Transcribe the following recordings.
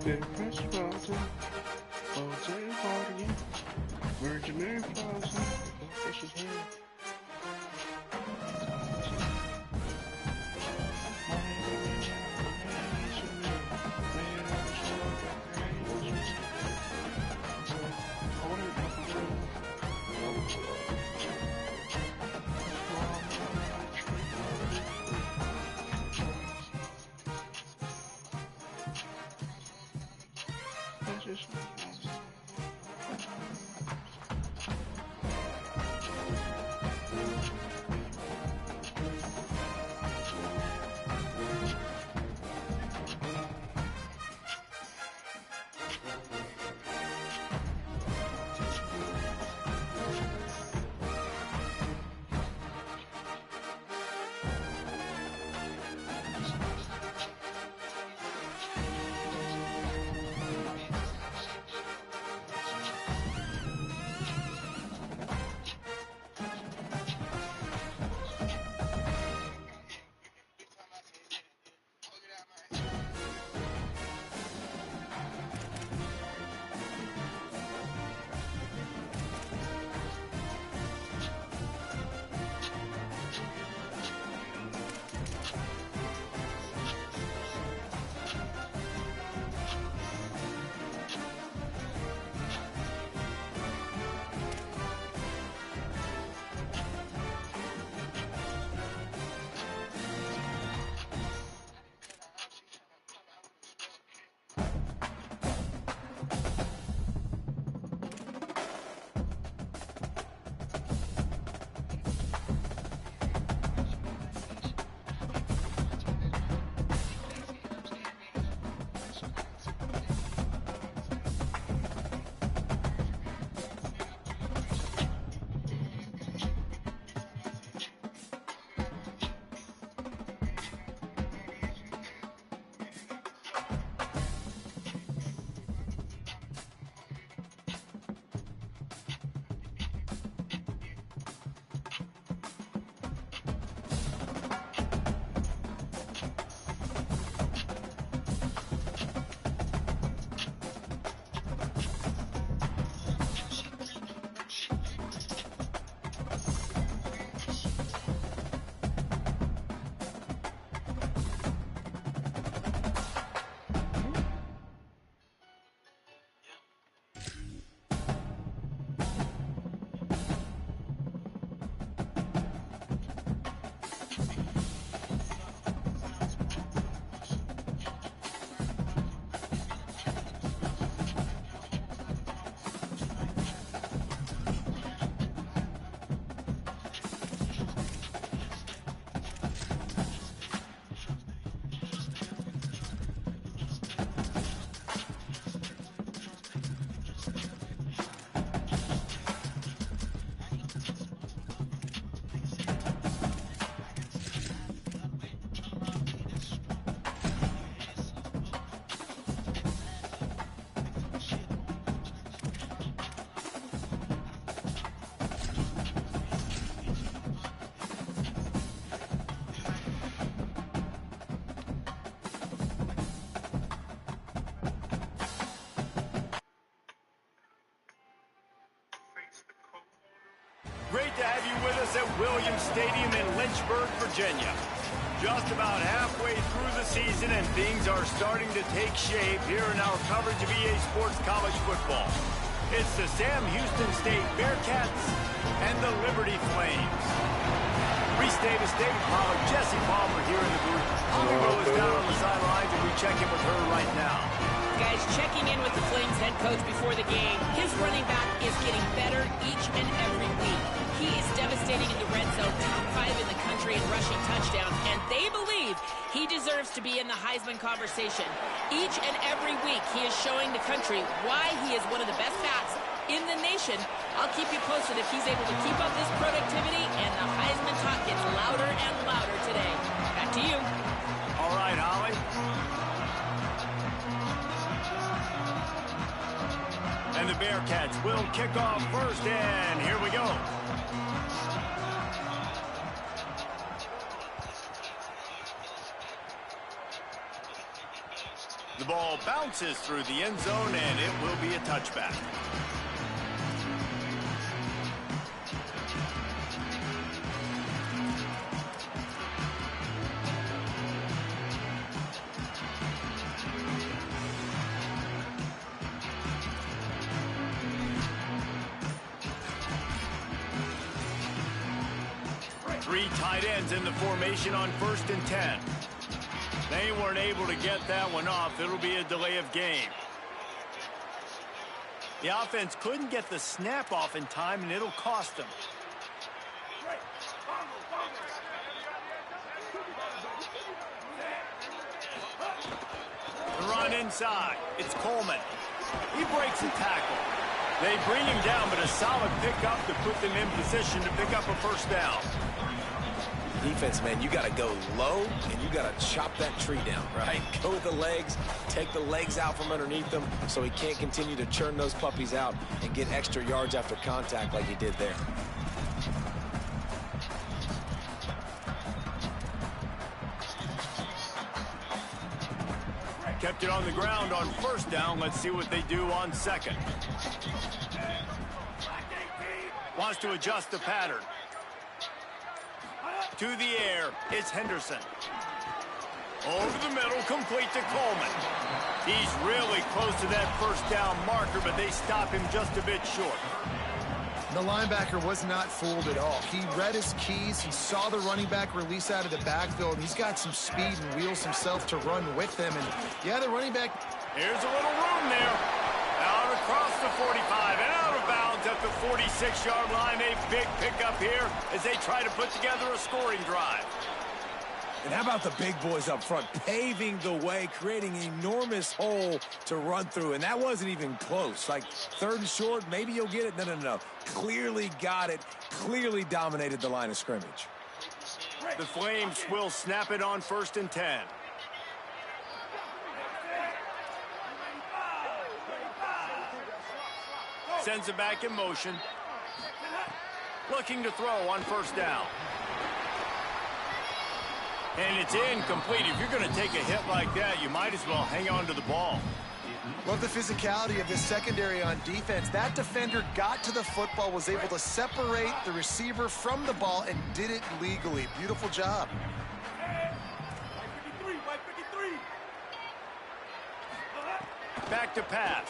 Big Chris Frozen, OJ Hardy, Virgin Mary Frozen, Fish is here. Great to have you with us at Williams Stadium in Lynchburg, Virginia. Just about halfway through the season and things are starting to take shape here in our coverage of EA Sports College Football. It's the Sam Houston State Bearcats and the Liberty Flames. Reese Davis, David Pollard, Jesse Palmer here in the booth. Holly Rowe is down on the sidelines and we check in with her right now. Guys, checking in with the Flames head coach before the game. His running back is getting better each and every week. He is devastating in the red zone, top 5 in the country in rushing touchdowns, and they believe he deserves to be in the Heisman conversation. Each and every week, he is showing the country why he is one of the best backs in the nation. I'll keep you posted if he's able to keep up this productivity, and the Heisman talk gets louder and louder today. Back to you. All right, Holly. And the Bearcats will kick off first, and here we go. The ball bounces through the end zone, and it will be a touchback. Three tight ends in the formation on 1st and 10. They weren't able to get that one off. It'll be a delay of game. The offense couldn't get the snap off in time, and it'll cost them. The run inside. It's Coleman. He breaks the tackle. They bring him down, but a solid pickup to put them in position to pick up a first down. Defense, man, you got to go low, and you got to chop that tree down, right? Go with the legs, take the legs out from underneath them so he can't continue to churn those puppies out and get extra yards after contact like he did there. Kept it on the ground on 1st down. Let's see what they do on 2nd. Wants to adjust the pattern. To the air, it's Henderson. Over the middle, complete to Coleman. He's really close to that 1st down marker, but they stop him just a bit short. The linebacker was not fooled at all. He read his keys. He saw the running back release out of the backfield. He's got some speed and wheels himself to run with them. And, yeah, the running back... Here's a little room there. Out across the 45 and out of bounds at the 46-yard line. A big pickup here as they try to put together a scoring drive. And how about the big boys up front, paving the way, creating an enormous hole to run through. And that wasn't even close. Like 3rd and short, maybe you'll get it. No. Clearly got it, clearly dominated the line of scrimmage. The Flames will snap it on 1st and 10. Sends it back in motion. Looking to throw on 1st down. And it's incomplete. If you're going to take a hit like that, you might as well hang on to the ball. Love the physicality of this secondary on defense. That defender got to the football, was able to separate the receiver from the ball, and did it legally. Beautiful job. Back to pass.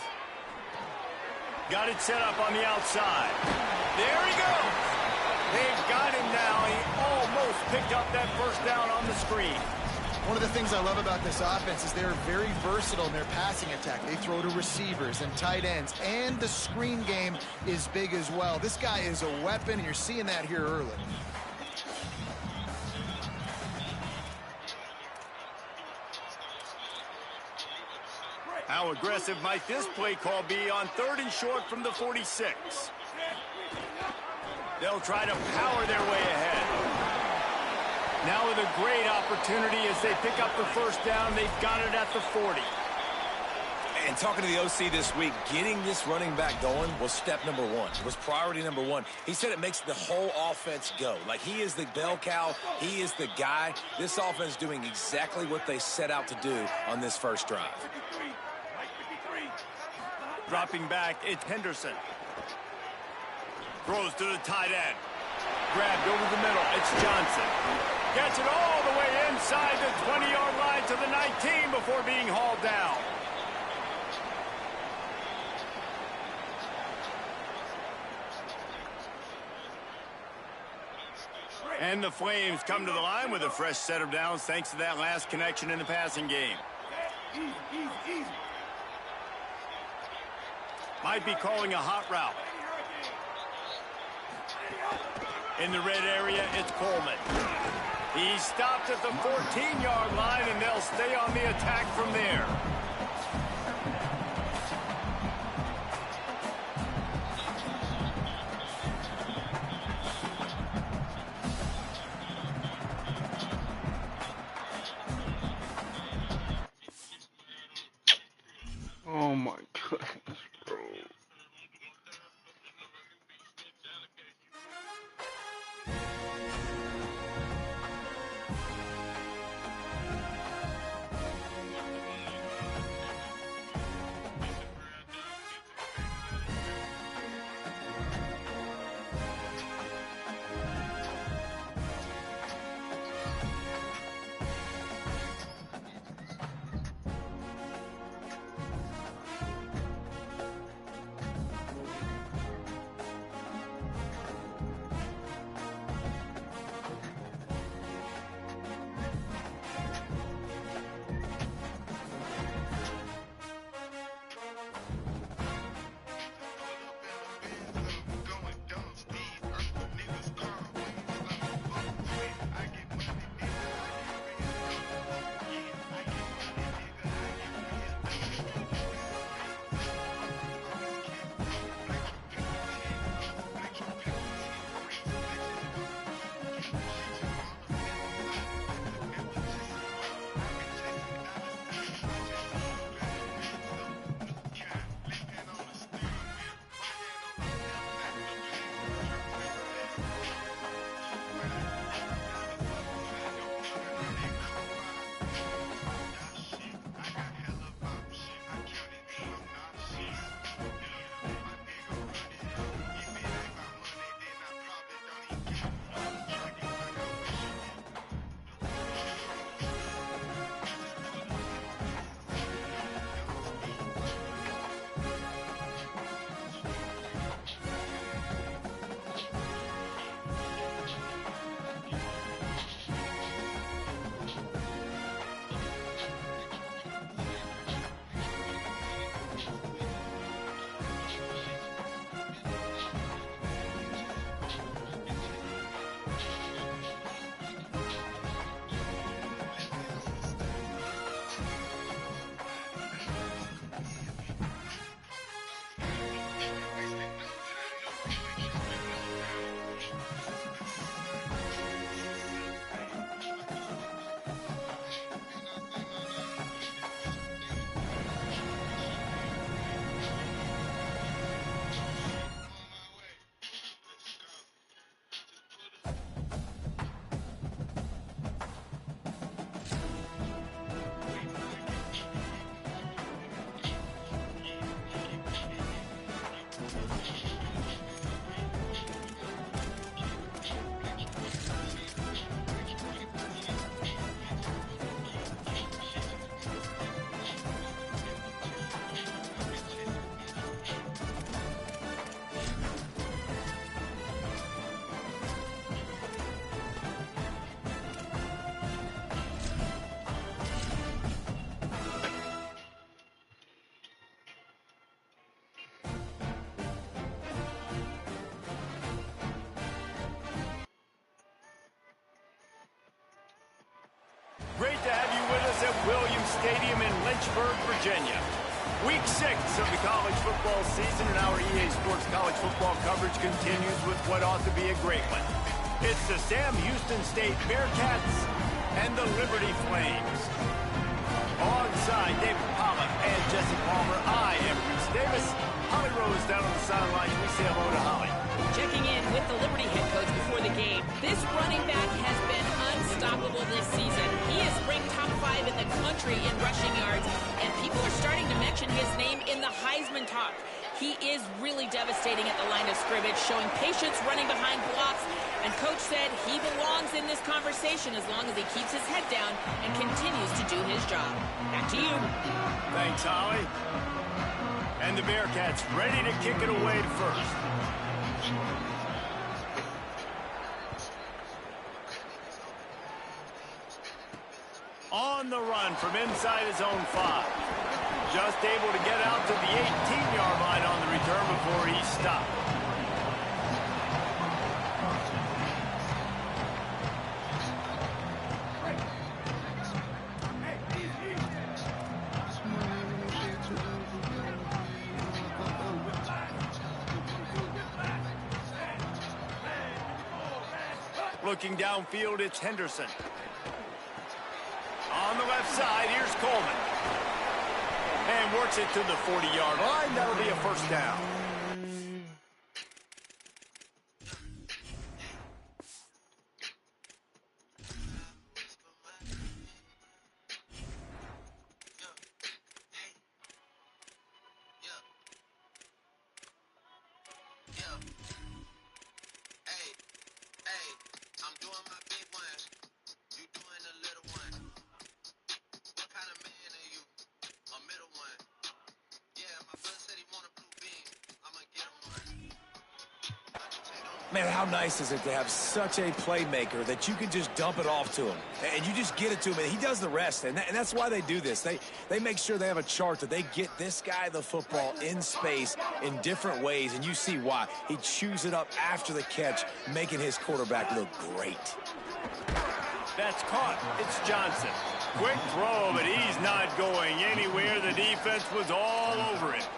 Got it set up on the outside. There he goes. They've got him now. He almost picked up that 1st down on the screen. One of the things I love about this offense is they're very versatile in their passing attack. They throw to receivers and tight ends, and the screen game is big as well. This guy is a weapon, and you're seeing that here early. How aggressive might this play call be on 3rd and short from the 46? They'll try to power their way ahead. Now with a great opportunity as they pick up the 1st down. They've got it at the 40. And talking to the OC this week, getting this running back going was step number 1. It was priority number 1. He said it makes the whole offense go. Like, he is the bell cow. He is the guy. This offense doing exactly what they set out to do on this first drive. Dropping back, it's Henderson. Throws to the tight end. Grabbed over the middle, it's Johnson. Gets it all the way inside the 20-yard line to the 19 before being hauled down. And the Flames come to the line with a fresh set of downs thanks to that last connection in the passing game. Might be calling a hot route. In the red area, it's Coleman. He stopped at the 14-yard line, and they'll stay on the attack from there. Oh my goodness, bro. at Williams Stadium in Lynchburg, Virginia. Week 6 of the college football season, and our EA Sports college football coverage continues with what ought to be a great one. It's the Sam Houston State Bearcats and the Liberty Flames. Alongside David Pollock and Jesse Palmer, I am Reese Davis. Holly Rose down on the sidelines. We say hello to Holly. Checking in with the Liberty head coach before the game. This running back has been unstoppable this season. He is ranked top 5 in the country in rushing yards, and people are starting to mention his name in the Heisman talk. He is really devastating at the line of scrimmage, showing patience running behind blocks, and Coach said he belongs in this conversation as long as he keeps his head down and continues to do his job. Back to you. Thanks, Holly. And the Bearcats ready to kick it away first. On the run from inside his own 5. Just able to get out to the 18-yard line on the return before he stopped. Looking downfield, it's Henderson. On the left side, here's Coleman. And works it to the 40-yard line. That'll be a first down. Man, how nice is it to have such a playmaker that you can just dump it off to him, and you just get it to him, and he does the rest, and that's why they do this. They make sure they have a chart that they get this guy the football in space in different ways, and you see why. He chews it up after the catch, making his quarterback look great. That's caught. It's Johnson. Quick throw, but he's not going anywhere. The defense was all over it.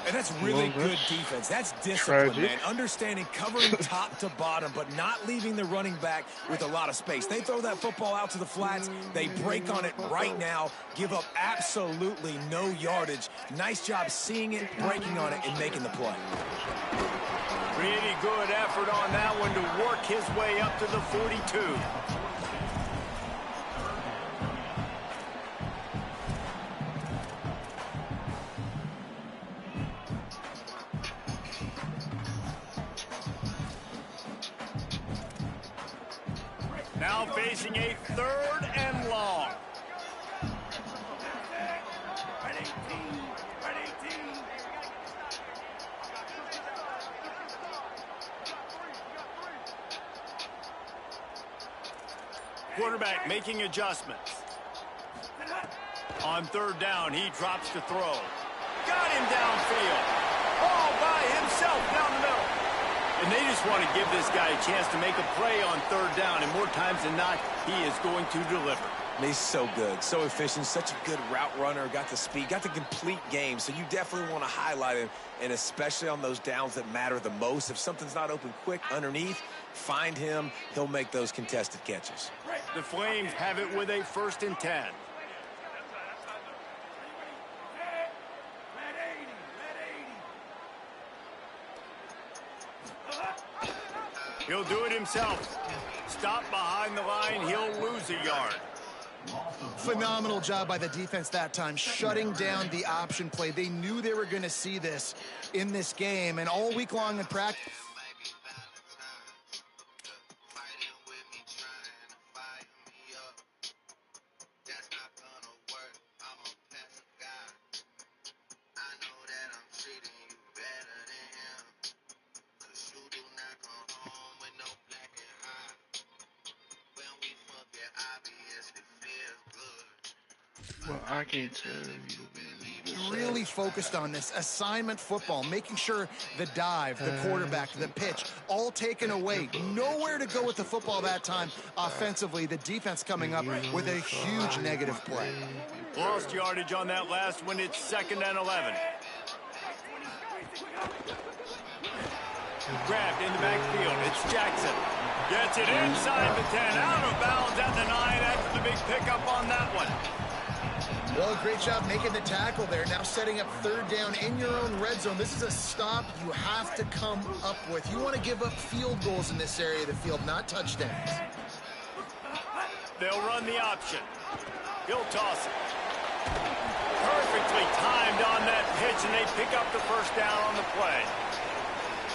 And that's really good defense. That's discipline, man. Understanding, covering top to bottom, but not leaving the running back with a lot of space. They throw that football out to the flats. They break on it right now, give up absolutely no yardage. Nice job seeing it, breaking on it, and making the play. Really good effort on that one to work his way up to the 42. Now facing a 3rd and long. Quarterback making adjustments. On 3rd down, he drops to throw. Got him downfield. All by himself down the middle. And they just want to give this guy a chance to make a play on 3rd down, and more times than not, he is going to deliver. He's so good, so efficient, such a good route runner, got the speed, got the complete game, so you definitely want to highlight him, and especially on those downs that matter the most. If something's not open quick underneath, find him. He'll make those contested catches. The Flames have it with a 1st and 10. He'll do it himself. Stop behind the line. He'll lose a yard. Phenomenal job by the defense that time, shutting down the option play. They knew they were going to see this in this game, and all week long in practice. Well, I can't tell you. really focused on this assignment football, making sure the dive, the quarterback, the pitch, all taken away. Nowhere to go with the football that time offensively. The defense coming up with a huge negative play. Lost yardage on that last one. It's 2nd and 11. Grabbed in the backfield. It's Jackson. Gets it inside the 10. Out of bounds at the 9 after the big pickup on that one. Well, great job making the tackle there. Now setting up 3rd down in your own red zone. This is a stop you have to come up with. You want to give up field goals in this area of the field, not touchdowns. They'll run the option. He'll toss it. Perfectly timed on that pitch, and they pick up the 1st down on the play.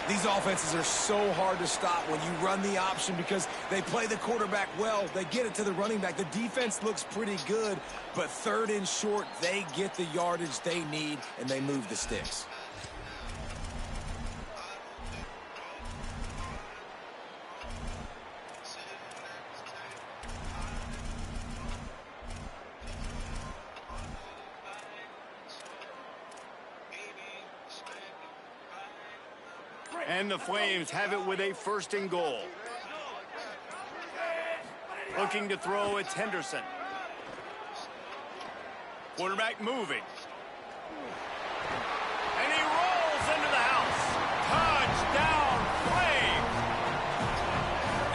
These offenses are so hard to stop when you run the option because they play the quarterback well. They get it to the running back. The defense looks pretty good, but 3rd and short, they get the yardage they need, and they move the sticks. And the Flames have it with a 1st and goal. Looking to throw, it's Henderson. Quarterback moving. And he rolls into the house. Touchdown, Flames!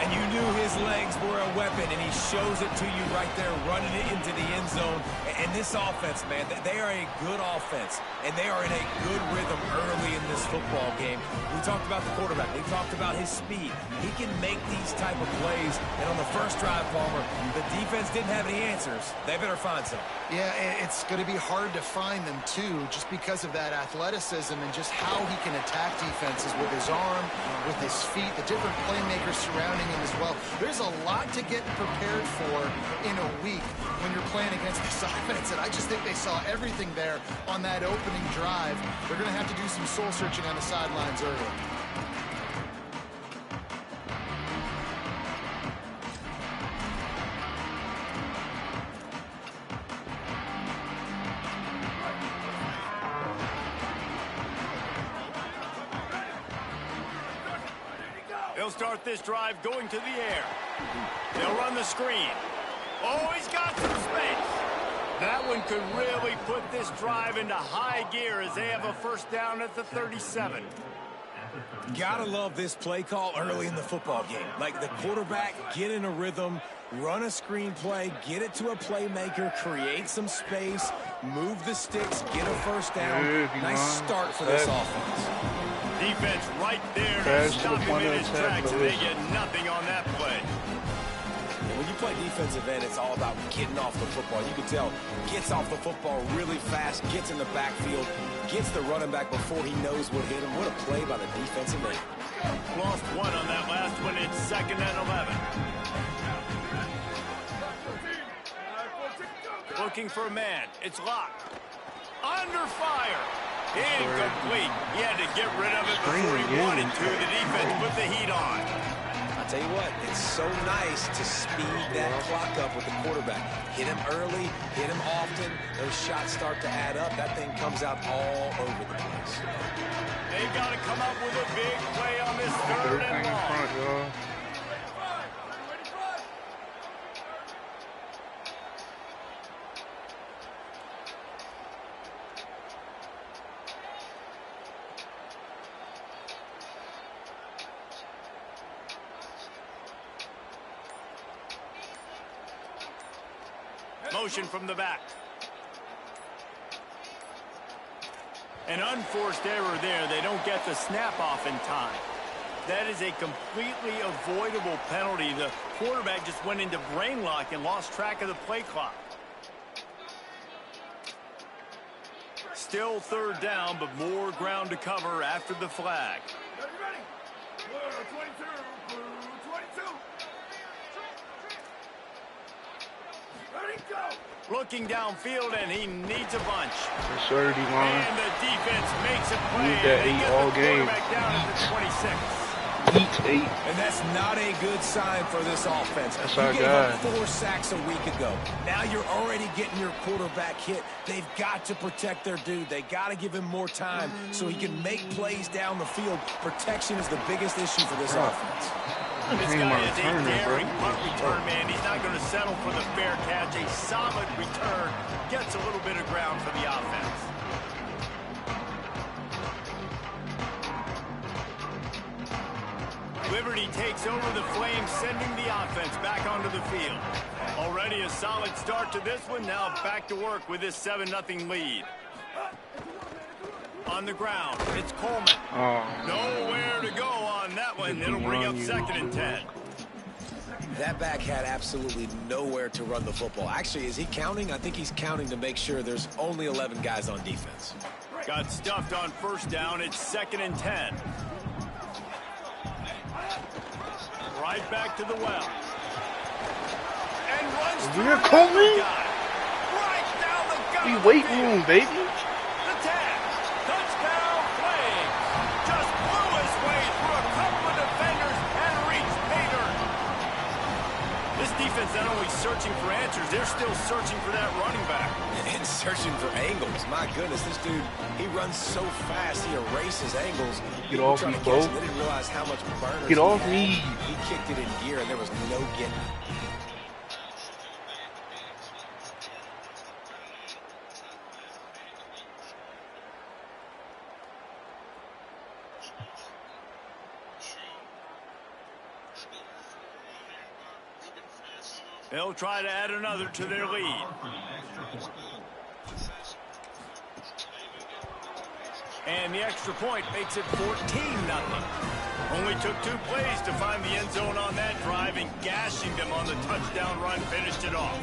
And you knew his legs were a weapon, and he shows it to you right there, running it into the end zone. And this offense, man, they are a good offense, and they are in a good rhythm early in this football game. We talked about the quarterback. We talked about his speed. He can make these type of plays, and on the first drive, Palmer, the defense didn't have any answers. They better find some. Yeah, it's going to be hard to find them, too, just because of that athleticism and just how he can attack defenses with his arm, with his feet, the different playmakers surrounding him as well. There's a lot to get prepared for in a week when you're playing against this offense, and I just think they saw everything there on that opening drive. They're going to have to do some soul-searching on the sidelines early. They'll start this drive going to the air. They'll run the screen. Oh, he's got some space. That one could really put this drive into high gear as they have a 1st down at the 37. Gotta love this play call early in the football game. Like the quarterback, get in a rhythm, run a screen play, get it to a playmaker, create some space, move the sticks, get a 1st down. Nice start for this offense. Defense right there to stop him in his tracks, and they get nothing on that play. When you play defensive end, it's all about getting off the football. You can tell, gets off the football really fast, gets in the backfield, gets the running back before he knows what hit him. What a play by the defensive end. Lost 1 on that last one. It's 2nd and 11. Looking for a man. It's locked. Under fire. Incomplete. He had to get rid of it before he wanted to. The defense put the heat on. I'll tell you what, it's so nice to speed that clock up with the quarterback. Hit him early, hit him often. Those shots start to add up. That thing comes out all over the place. They got to come up with a big play on this 3rd and long. Motion from the back. An unforced error there. They don't get the snap off in time. That is a completely avoidable penalty. The quarterback just went into brain lock and lost track of the play clock. Still 3rd down, but more ground to cover after the flag. Looking downfield, and he needs a bunch. Sir, D-line. And the defense makes a play. Need that They 8 get all the game. quarterback down at the 26. Each 8. And that's not a good sign for this offense. That's you our gave guy. up 4 sacks a week ago. Now you're already getting your quarterback hit. They've got to protect their dude. They got to give him more time so he can make plays down the field. Protection is the biggest issue for this offense. This guy is a daring punt return man. He's not going to settle for the fair catch. A solid return gets a little bit of ground for the offense. Liberty takes over the Flames, sending the offense back onto the field. Already a solid start to this one. Now back to work with this 7-0 lead. On the ground, it's Coleman. Oh. Nowhere to go on that one. It'll bring up 2nd and 10. That back had absolutely nowhere to run the football. Actually, is he counting? I think he's counting to make sure there's only 11 guys on defense. Got stuffed on 1st down. It's 2nd and 10. Right back to the well. And runs through We're another Coleman? guy. Right down the gut. Be of the weight field. room, baby. The tag. Touchdown Flames. Just blew his way through a couple of defenders and reached Pater. This defense not only searching for answers, they're still searching for that running back. And searching for angles. My goodness, this dude, he runs so fast, he erases angles. Get off me, Bo. Bo. They didn't realize how much burners Get off he me. had. He kicked it in gear, and there was no getting it. They'll try to add another to their lead. And the extra point makes it 14-0. Only took 2 plays to find the end zone on that drive, and gashing them on the touchdown run finished it off.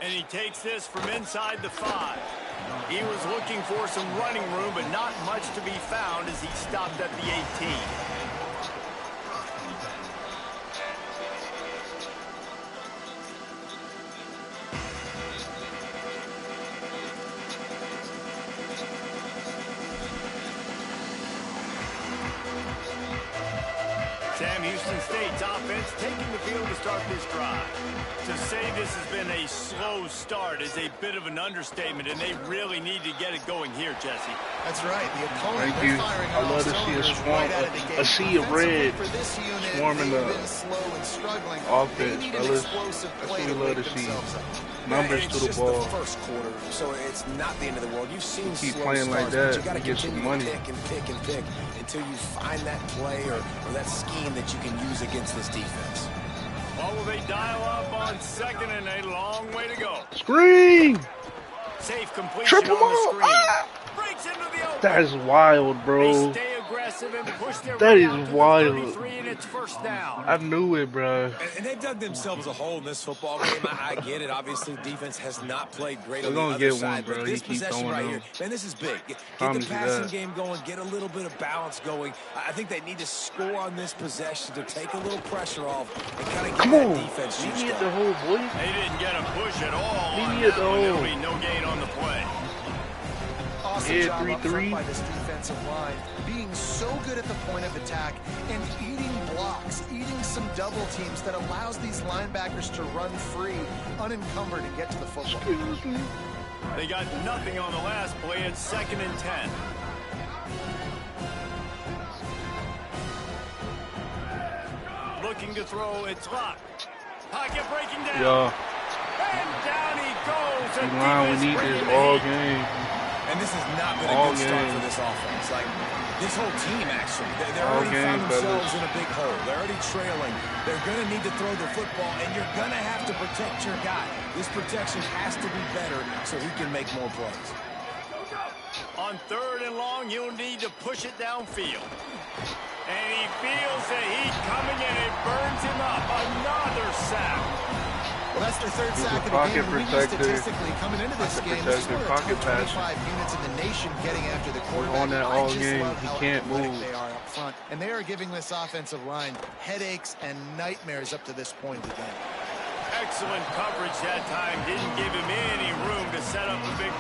And he takes this from inside the 5. He was looking for some running room, but not much to be found as he stopped at the 18. Sam, Houston State's offense taking the field to start this drive. To say this has been a slow start is a bit of an understatement, and they really need to get it going here, Jesse. That's right. The opponent Thank you. firing I on all love to see a cylinders swarm, right out of the gate. a sea of red For this unit, swarming they've the been slow and struggling. offense, They need an fellas. explosive That's play what we to love wake to see. themselves up. Numbers It's to the just ball. the first quarter, so it's not the end of the world. You've seen Keep slow playing like starts, but that, you got to you get some continue money. to pick and pick and pick until you find that play or that scheme that you can use against this defense. What will they dial up on 2nd and a long way to go? Screen! Safe completion Triple on the move! screen. Ah! Breaks into the open. That is wild, They bro. stay aggressive and push their That way is out to wild. the 33, and it's 1st down. I knew it, bro. And they've dug themselves a hole in this football game. I get it. Obviously, defense has not played great on We're the gonna other get one, side. bro. But He this keep possession throwing right them. here, man, this is big. Get the Promise you passing that. game going. Get a little bit of balance going. I think they need to score on this possession to take a little pressure off and kind of get Come that on. defense Leave juiced me at up. the hole, boy. They didn't get a push at all. Leave On me at that the one, there'll hole. be no gain on the play. Awesome Yeah, job up 3-3. front by this defensive line, being so good at the point of attack and eating blocks, eating some double teams that allows these linebackers to run free, unencumbered, and get to the football. Excuse me. They got nothing on the last play. It's 2nd and 10. Looking to throw, it's locked. Pocket breaking down. Yeah. And down he goes. See, And line, we defense need bringing this the all heat. game. And this has not been a All good start game. for this offense. Like, this whole team, actually. They're All already game, found themselves fellas. in a big hole. They're already trailing. They're going to need to throw the football, and you're going to have to protect your guy. This protection has to be better so he can make more plays. On 3rd and long, you'll need to push it downfield. And he feels the heat coming, and it burns him up. Another sack. Well, that's their 3rd sack of the Pocket game. We knew protector. statistically coming into this Pocket game, this is protector, one of the pocket top passer. 25 units in the nation getting after the quarterback. on that I all just game. love He how can't athletic move. they are up front, and they are giving this offensive line headaches and nightmares up to this point of the game. Excellent coverage that time. Didn't give him any room to set up a big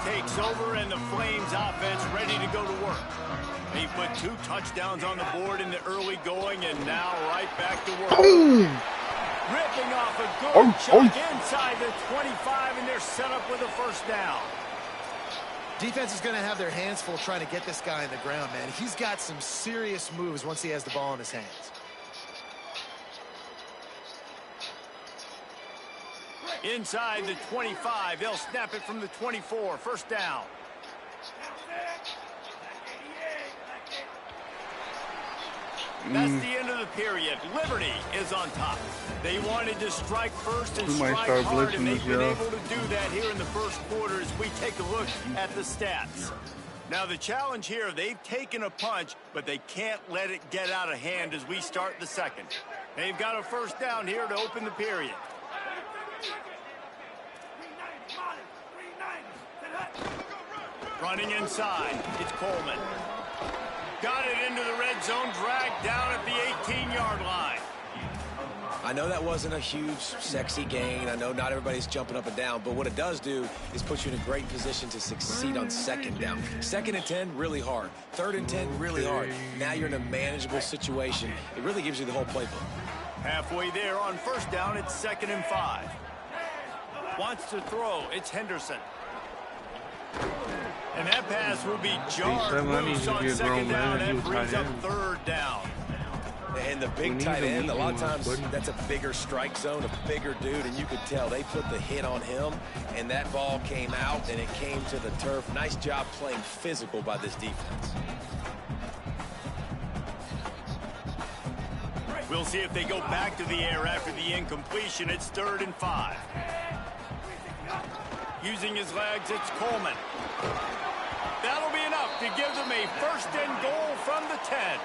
takes over and the Flames offense ready to go to work. They put 2 touchdowns on the board in the early going and now right back to work. Boom! Ripping off a good chunk inside the 25, and they're set up with a first down. Defense is going to have their hands full trying to get this guy on the ground, man. He's got some serious moves once he has the ball in his hands. Inside the 25, they'll snap it from the 24, first down. That's the end of the period. Liberty is on top. They wanted to strike first and strike hard, and they've been able to do that here in the first quarter as we take a look at the stats. Now the challenge here, they've taken a punch, but they can't let it get out of hand as we start the second. They've got a first down here to open the period. Running inside, it's Coleman. Got it into the red zone, dragged down at the 18-yard line. I know that wasn't a huge, sexy gain. I know not everybody's jumping up and down, but what it does do is put you in a great position to succeed on second down. 2nd and 10, really hard. 3rd and 10, really hard. Now you're in a manageable situation. It really gives you the whole playbook. Halfway there on first down, it's 2nd and 5. Wants to throw, it's Henderson. And that pass will be jarred loose on second down and brings up 3rd down. And the big tight end, a lot of times that's a bigger strike zone, a bigger dude, and you could tell they put the hit on him, and that ball came out, and it came to the turf. Nice job playing physical by this defense. We'll see if they go back to the air after the incompletion. It's 3rd and 5. Using his legs, it's Coleman. That'll be enough to give them a 1st and goal from the 10.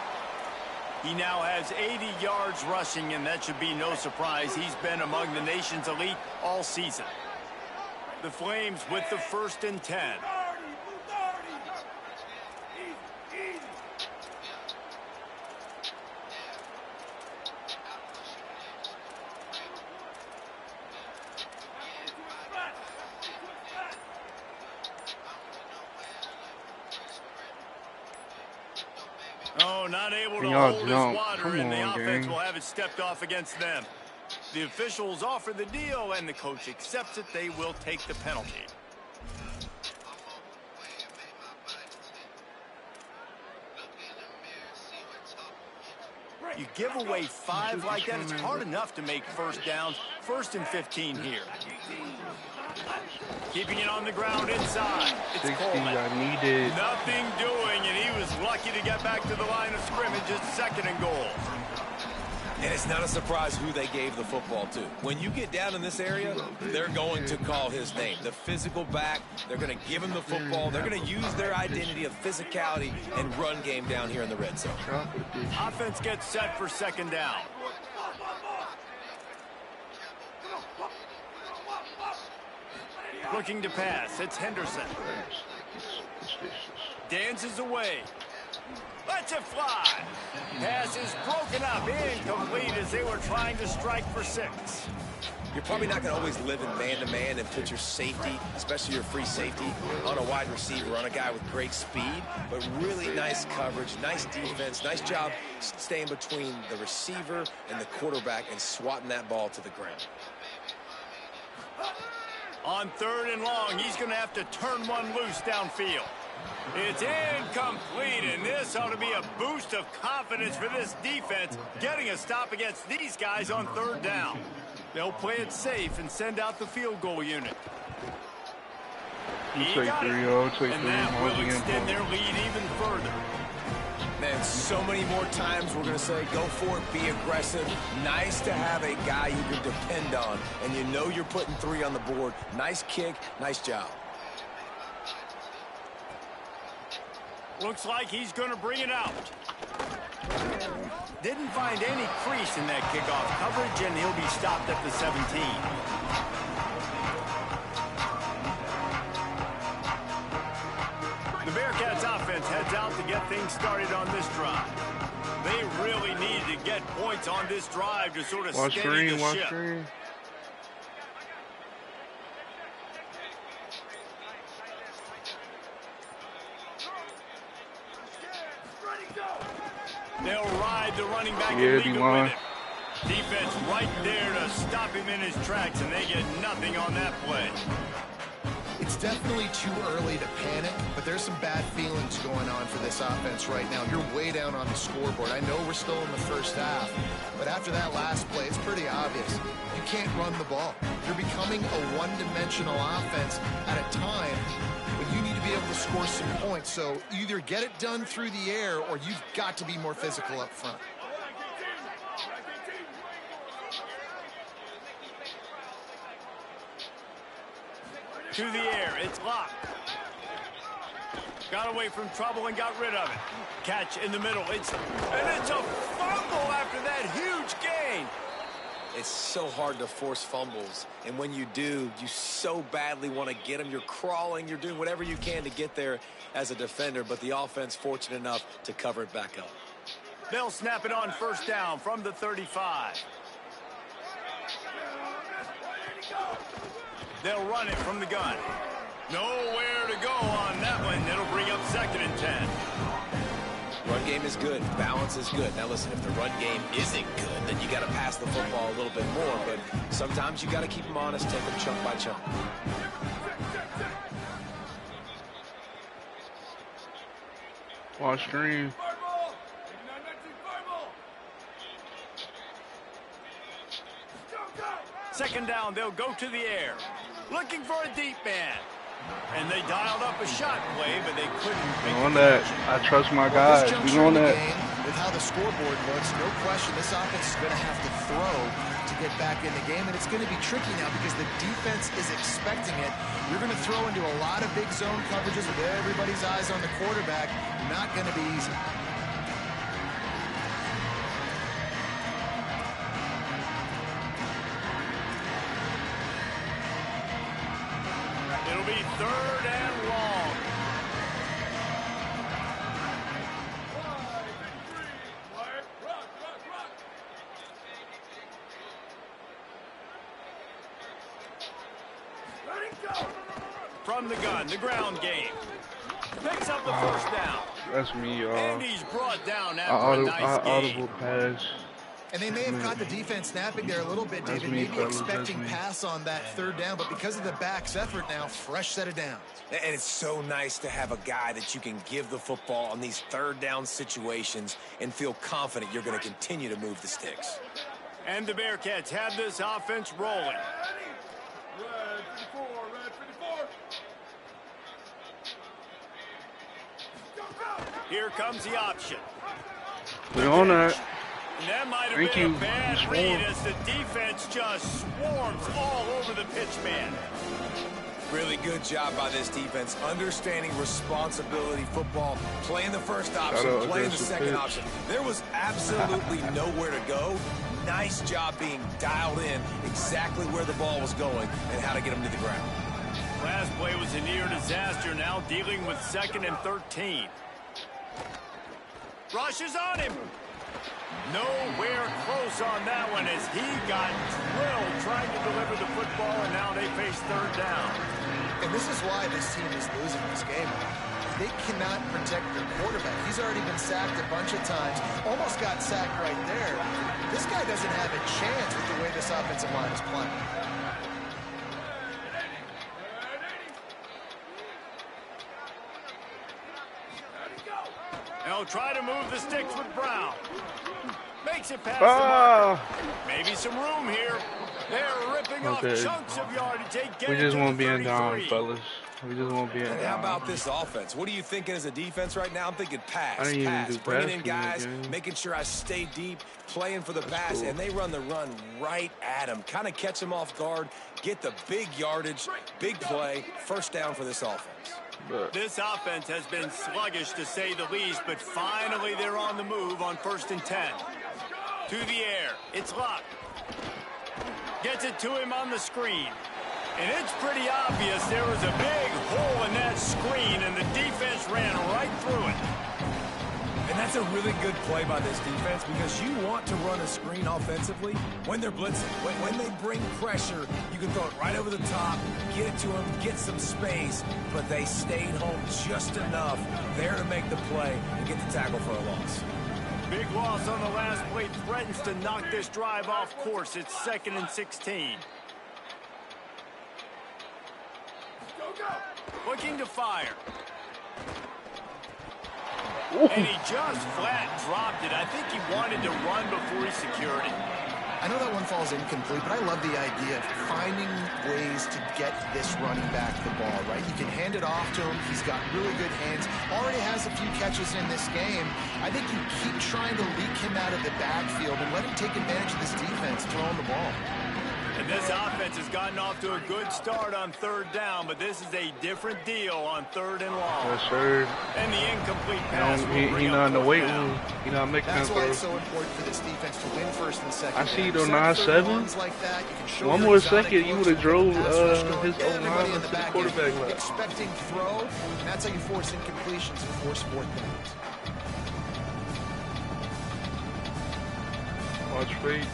He now has 80 yards rushing, and that should be no surprise. He's been among the nation's elite all season. The Flames with the 1st and 10. Oh, not able to hold his water, and the offense will have it stepped off against them. The officials offer the deal, and the coach accepts it. They will take the penalty. You give away 5 like that, it's hard enough to make first downs. 1st and 15 here. Keeping it on the ground inside. It's Coleman. Nothing doing, and he was lucky to get back to the line of scrimmage. It's 2nd and goal. And it's not a surprise who they gave the football to. When you get down in this area, they're going to call his name. The physical back, they're going to give him the football. They're going to use their identity of physicality and run game down here in the red zone. Offense gets set for 2nd down. Looking to pass, it's Henderson. Dances away. Lets it fly. Pass is broken up, incomplete as they were trying to strike for 6. You're probably not going to always live in man-to-man and put your safety, especially your free safety, on a wide receiver, on a guy with great speed, but really nice coverage, nice defense, nice job staying between the receiver and the quarterback and swatting that ball to the ground. On 3rd and long, he's going to have to turn one loose downfield. It's incomplete, and this ought to be a boost of confidence for this defense, getting a stop against these guys on 3rd down. They'll play it safe and send out the field goal unit. He got it, and that will extend their lead even further. Man, so many more times we're going to say, go for it, be aggressive. Nice to have a guy you can depend on, and you know you're putting 3 on the board. Nice kick, nice job. Looks like he's going to bring it out. Didn't find any crease in that kickoff coverage, and he'll be stopped at the 17. The Bearcats offense heads out to get things started on this drive. They really need to get points on this drive to sort of steady the ship. They'll ride the running back Yeah, and leave it line. with him. Defense right there to stop him in his tracks, and they get nothing on that play. It's definitely too early to panic, but there's some bad feelings going on for this offense right now. You're way down on the scoreboard. I know we're still in the first half, but after that last play, it's pretty obvious. You can't run the ball. You're becoming a one-dimensional offense at a time when you need to be able to score some points. So either get it done through the air or you've got to be more physical up front. To the air, it's locked. Got away from trouble and got rid of it. Catch in the middle. It's a fumble after that huge gain. It's so hard to force fumbles, and when you do, you so badly want to get them. You're crawling, you're doing whatever you can to get there as a defender, but the offense fortunate enough to cover it back up. They'll snap it on first down from the 35. They'll run it from the gun. Nowhere to go on that one. It'll bring up 2nd and 10. Run game is good. Balance is good. Now, listen, if the run game isn't good, then you got to pass the football a little bit more. But sometimes you got to keep them honest, take them chunk by chunk. Watch screen. Second down, they'll go to the air. Looking for a deep man. And they dialed up a shot play, but they couldn't make On the that. connection. I trust my Well, guys. this We juncture in on the that. game, with how the scoreboard looks, no question this offense is going to have to throw to get back in the game, and it's going to be tricky now because the defense is expecting it. You're going to throw into a lot of big zone coverages with everybody's eyes on the quarterback. Not going to be easy. It'll be 3rd and long. From the gun, the ground game. Picks up the first down. That's me, y'all. And he's brought down I after a nice audible game. pass. And they may have caught the defense snapping there a little bit, That's David, me, maybe fellas, expecting that's me. pass on that 3rd down, but because of the back's effort now, fresh set of downs. And it's so nice to have a guy that you can give the football on these 3rd down situations and feel confident you're going to continue to move the sticks. And the Bearcats have this offense rolling. Here comes the option. We on that. And that might have Thank been you. a bad You read swarm. as the defense just swarms all over the pitch man. Really good job by this defense, understanding responsibility football, playing the first option, Shout out playing the against the second pitch. option. There was absolutely nowhere to go. Nice job being dialed in exactly where the ball was going and how to get him to the ground. Last play was a near disaster, now dealing with 2nd and 13. Rushes on him. Nowhere close on that one as he got drilled trying to deliver the football, and now they face 3rd down. And this is why this team is losing this game. They cannot protect their quarterback. He's already been sacked a bunch of times. Almost got sacked right there. This guy doesn't have a chance with the way this offensive line is playing. They'll try to move the sticks with Brown. Makes it past Ah! the marker. Maybe some room here. They're ripping off Okay. chunks of yardage. They get We it just to won't the be in down, 33. fellas. We just won't be in And how down. about this offense? What are you thinking as a defense right now? I'm thinking pass, I didn't even pass, do bringing pass in for the guys, game. making sure I stay deep, playing for the pass, cool. and they run the run right at him. Kind of catch him off guard, get the big yardage, big play, first down for this offense. But This offense has been sluggish to say the least, but finally they're on the move on 1st and 10. To the air. It's locked. Gets it to him on the screen. And it's pretty obvious there was a big hole in that screen, and the defense ran right through it. And that's That's a really good play by this defense because you want to run a screen offensively when they're blitzing. When they bring pressure, you can throw it right over the top, get it to them, get some space, but they stayed home just enough there to make the play and get the tackle for a loss. Big loss on the last play threatens to knock this drive off course. It's 2nd and 16. Looking to fire. And he just flat dropped it. I think he wanted to run before he secured it. I know that one falls incomplete, but I love the idea of finding ways to get this running back the ball, right? You can hand it off to him. He's got really good hands. Already has a few catches in this game. I think you keep trying to leak him out of the backfield and let him take advantage of this defense throwing the ball. And this offense has gotten off to a good start on 3rd down, but this is a different deal on 3rd and long. Yes, sir. And the incomplete pass. He not in the weight room. He not making that That's why throw. it's so important for this defense to win 1st and 2nd. I see you though, 9-7. One more second, you would have drove his own line to the quarterback left. Expecting throw, and that's how you force incompletions and force 4th downs. Watch fate.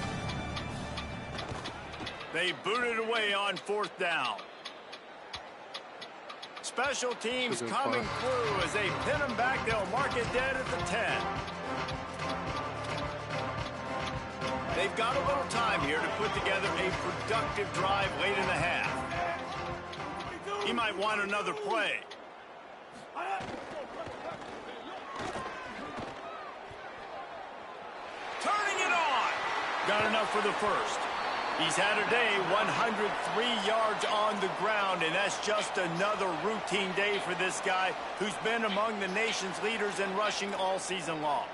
They booted away on 4th down. Special teams coming through as they pin them back. They'll mark it dead at the 10. They've got a little time here to put together a productive drive late in the half. He might want another play. Turning it on. Got enough for the first. He's had a day, 103 yards on the ground, and that's just another routine day for this guy who's been among the nation's leaders in rushing all season long.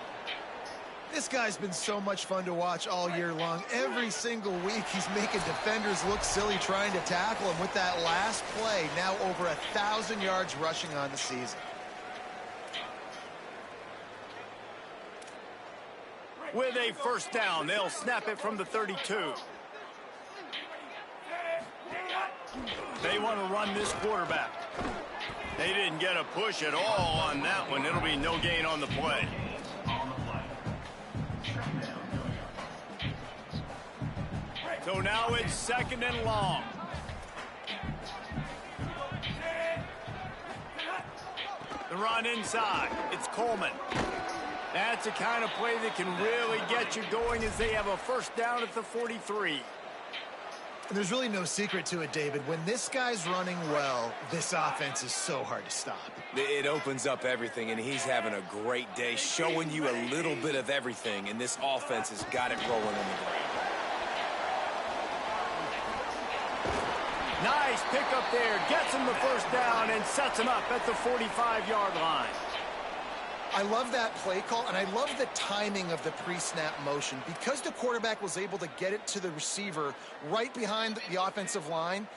This guy's been so much fun to watch all year long. Every single week, he's making defenders look silly trying to tackle him. With that last play, now over 1,000 yards rushing on the season. With a 1st down, they'll snap it from the 32. They want to run this quarterback. They didn't get a push at all on that one. It'll be no gain on the play. So now it's 2nd and long. The run inside. It's Coleman. That's the kind of play that can really get you going as they have a 1st down at the 43. And there's really no secret to it, David. When this guy's running well, this offense is so hard to stop. It opens up everything, and he's having a great day, showing you a little bit of everything, and this offense has got it rolling on the ground. Nice pick up there. Gets him the 1st down and sets him up at the 45-yard line. I love that play call, and I love the timing of the pre-snap motion. Because the quarterback was able to get it to the receiver right behind the offensive line,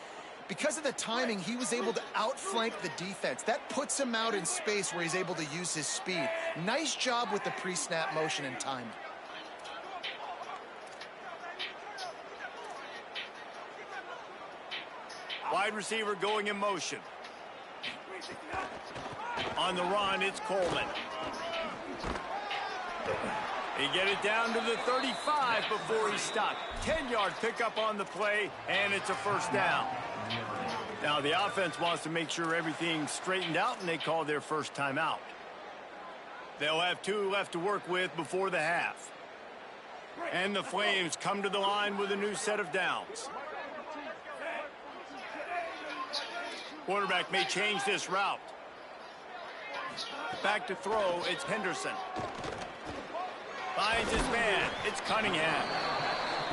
because of the timing, he was able to outflank the defense. That puts him out in space where he's able to use his speed. Nice job with the pre-snap motion and timing. Wide receiver going in motion. On the run, it's Coleman. He get it down to the 35 before he stopped. 10-yard pickup on the play, and it's a 1st down. Now the offense wants to make sure everything's straightened out, and they call their 1st timeout. They'll have 2 left to work with before the half. And the Flames come to the line with a new set of downs. Quarterback may change this route. Back to throw, it's Henderson. Finds his man, it's Cunningham.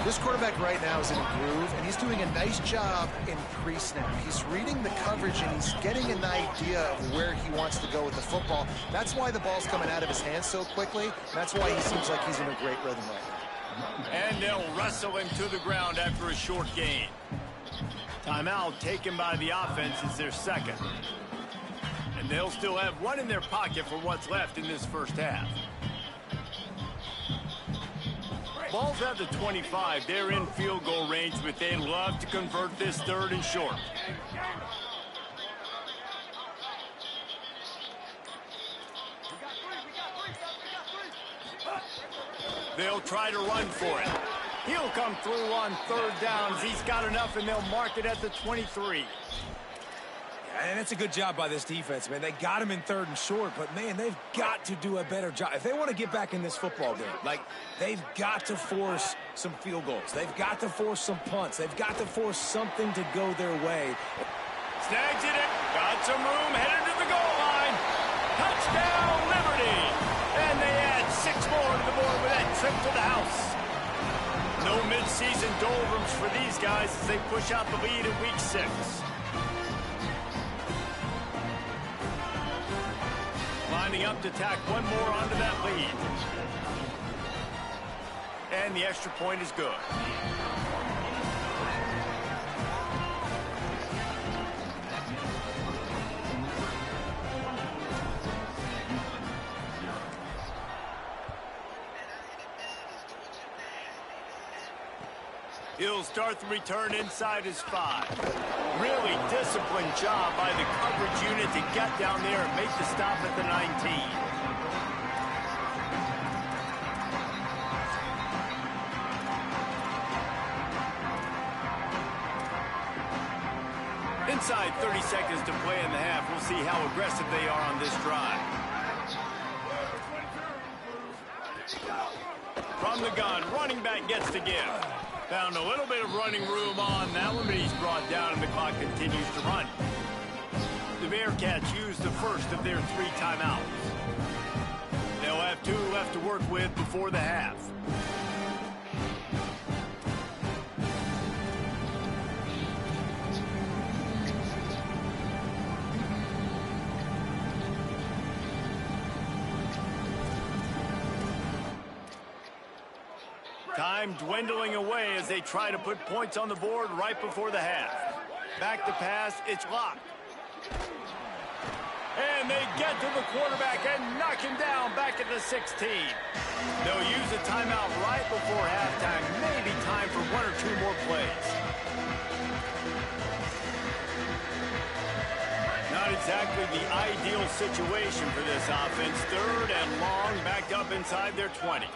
This quarterback right now is in a groove, and he's doing a nice job in pre-snap. He's reading the coverage, and he's getting an idea of where he wants to go with the football. That's why the ball's coming out of his hands so quickly. That's why he seems like he's in a great rhythm right now. And they'll wrestle him to the ground after a short gain. Timeout taken by the offense is their 2nd. And they'll still have 1 in their pocket for what's left in this 1st half. Ball's at the 25. They're in field goal range, but they'd love to convert this 3rd and short. They'll try to run for it. He'll come through on third downs. He's got enough, and they'll mark it at the 23. And it's a good job by this defense, man. They got him in third and short, but, man, they've got to do a better job. If they want to get back in this football game, like, they've got to force some field goals. They've got to force some punts. They've got to force something to go their way. Snags it in. Got some room, headed to the goal line. Touchdown, Liberty. And they add 6 more to the board with that trip to the house. No midseason doldrums for these guys as they push out the lead in week 6. Lining up to tack one more onto that lead. And the extra point is good. He'll start the return inside his 5. Really disciplined job by the coverage unit to get down there and make the stop at the 19. Inside 30 seconds to play in the half. We'll see how aggressive they are on this drive. From the gun, running back gets to give. Found a little bit of running room on that one, but he's brought down and the clock continues to run. The Bearcats use the first of their 3 timeouts. They'll have 2 left to work with before the half. Time dwindling away as they try to put points on the board right before the half. Back to pass, it's locked. And they get to the quarterback and knock him down back at the 16. They'll use a timeout right before halftime. Maybe time for 1 or 2 more plays. Not exactly the ideal situation for this offense. 3rd and long, backed up inside their 20.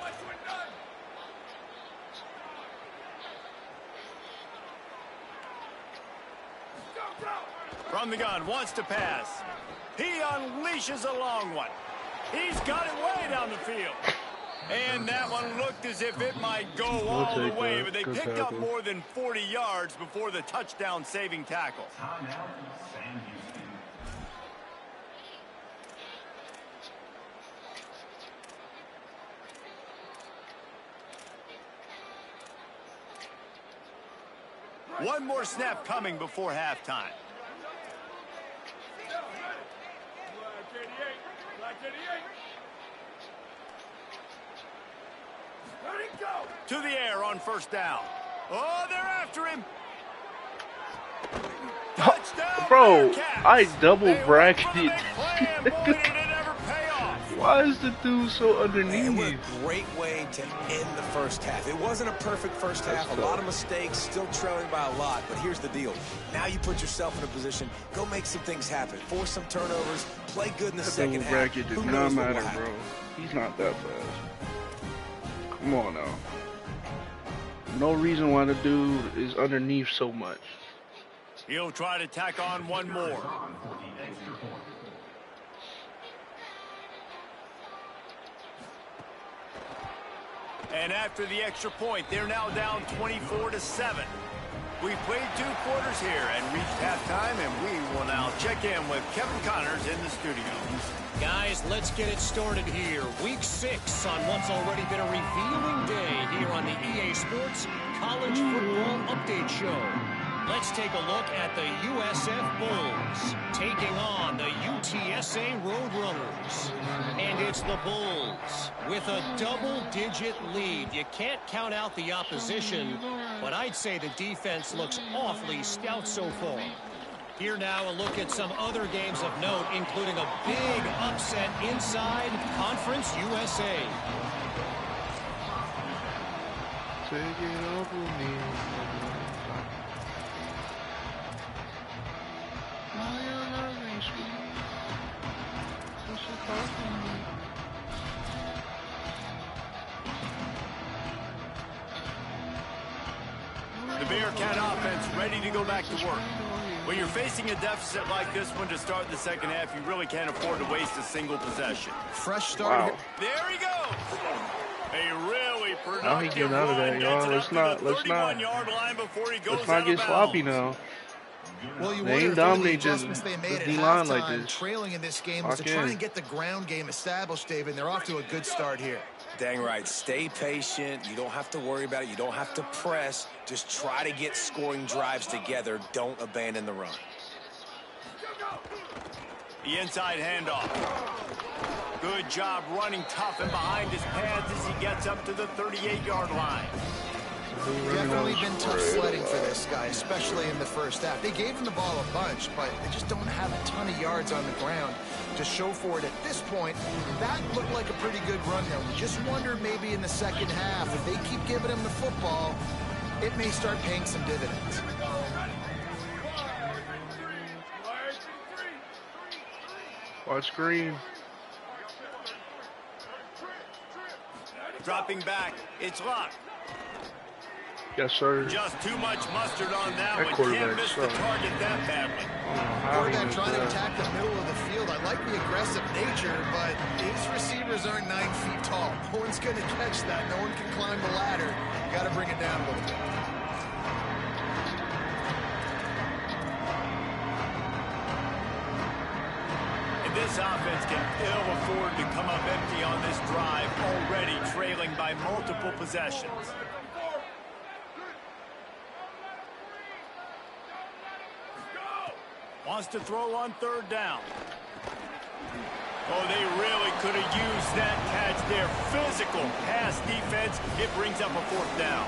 From the gun, wants to pass. He unleashes a long one. He's got it way down the field. And that one looked as if it might go all the way, but they picked up more than 40 yards before the touchdown-saving tackle. One more snap coming before halftime. To the air on first down. Oh, they're after him. Touchdown, Bro, Bearcats. I double bracketed. Why Why is the dude so underneath? And what a great way to end the first half. It wasn't a perfect first half. A lot of mistakes, still trailing by a lot. But here's the deal. Now you put yourself in a position. Go make some things happen. Force some turnovers. Play good in the second half. Bracket does Who not knows what will matter, happen? bro. He's not that fast. Come on now. No reason why the dude is underneath so much. He'll try to tack on one more. And after the extra point, they're now down 24-7. We've played 2 quarters here and reached halftime, and we will now check in with Kevin Connors in the studio. Guys, let's get it started here. Week 6 on what's already been a revealing day here on the EA Sports College Football Update Show. Let's take a look at the USF Bulls taking on the UTSA Roadrunners. And it's the Bulls with a double-digit lead. You can't count out the opposition, but I'd say the defense looks awfully stout so far. Here now a look at some other games of note, including a big upset inside Conference USA. Take it off with me. The Bearcat offense ready to go back to work. When you're facing a deficit like this one to start the second half, you really can't afford to waste a single possession. Fresh start. Wow. There he goes. A really productive Now he getting out of that, y'all. Let's not get sloppy now. Well, you They wonder ain't if one of the dominating adjustments they made at D-line halftime, like this. trailing in this game, was to try and get the ground game established, David. And they're off to a good start here. Dang right. Stay patient. You don't have to worry about it. You don't have to press. Just try to get scoring drives together. Don't abandon the run. The inside handoff. Good job running tough and behind his pads as he gets up to the 38-yard line. Definitely been tough sledding for this guy, especially in the first half. They gave him the ball a bunch, but they just don't have a ton of yards on the ground to show for it at this point. That looked like a pretty good run, though. You just wonder maybe in the second half, if they keep giving him the football, it may start paying some dividends. Watch screen. Dropping back, it's Luck. Yes, sir. Just too much mustard on that one. quarterback Can't miss the target that badly. Quarterback trying to attack the middle of the field. I like the aggressive nature, but his receivers aren't 9 feet tall. No one's going to catch that. No one can climb the ladder. You got to bring it down a little bit. And this offense can ill afford to come up empty on this drive, already trailing by multiple possessions. Wants to throw on third down. Oh, they really could have used that catch there. Physical pass defense. It brings up a fourth down.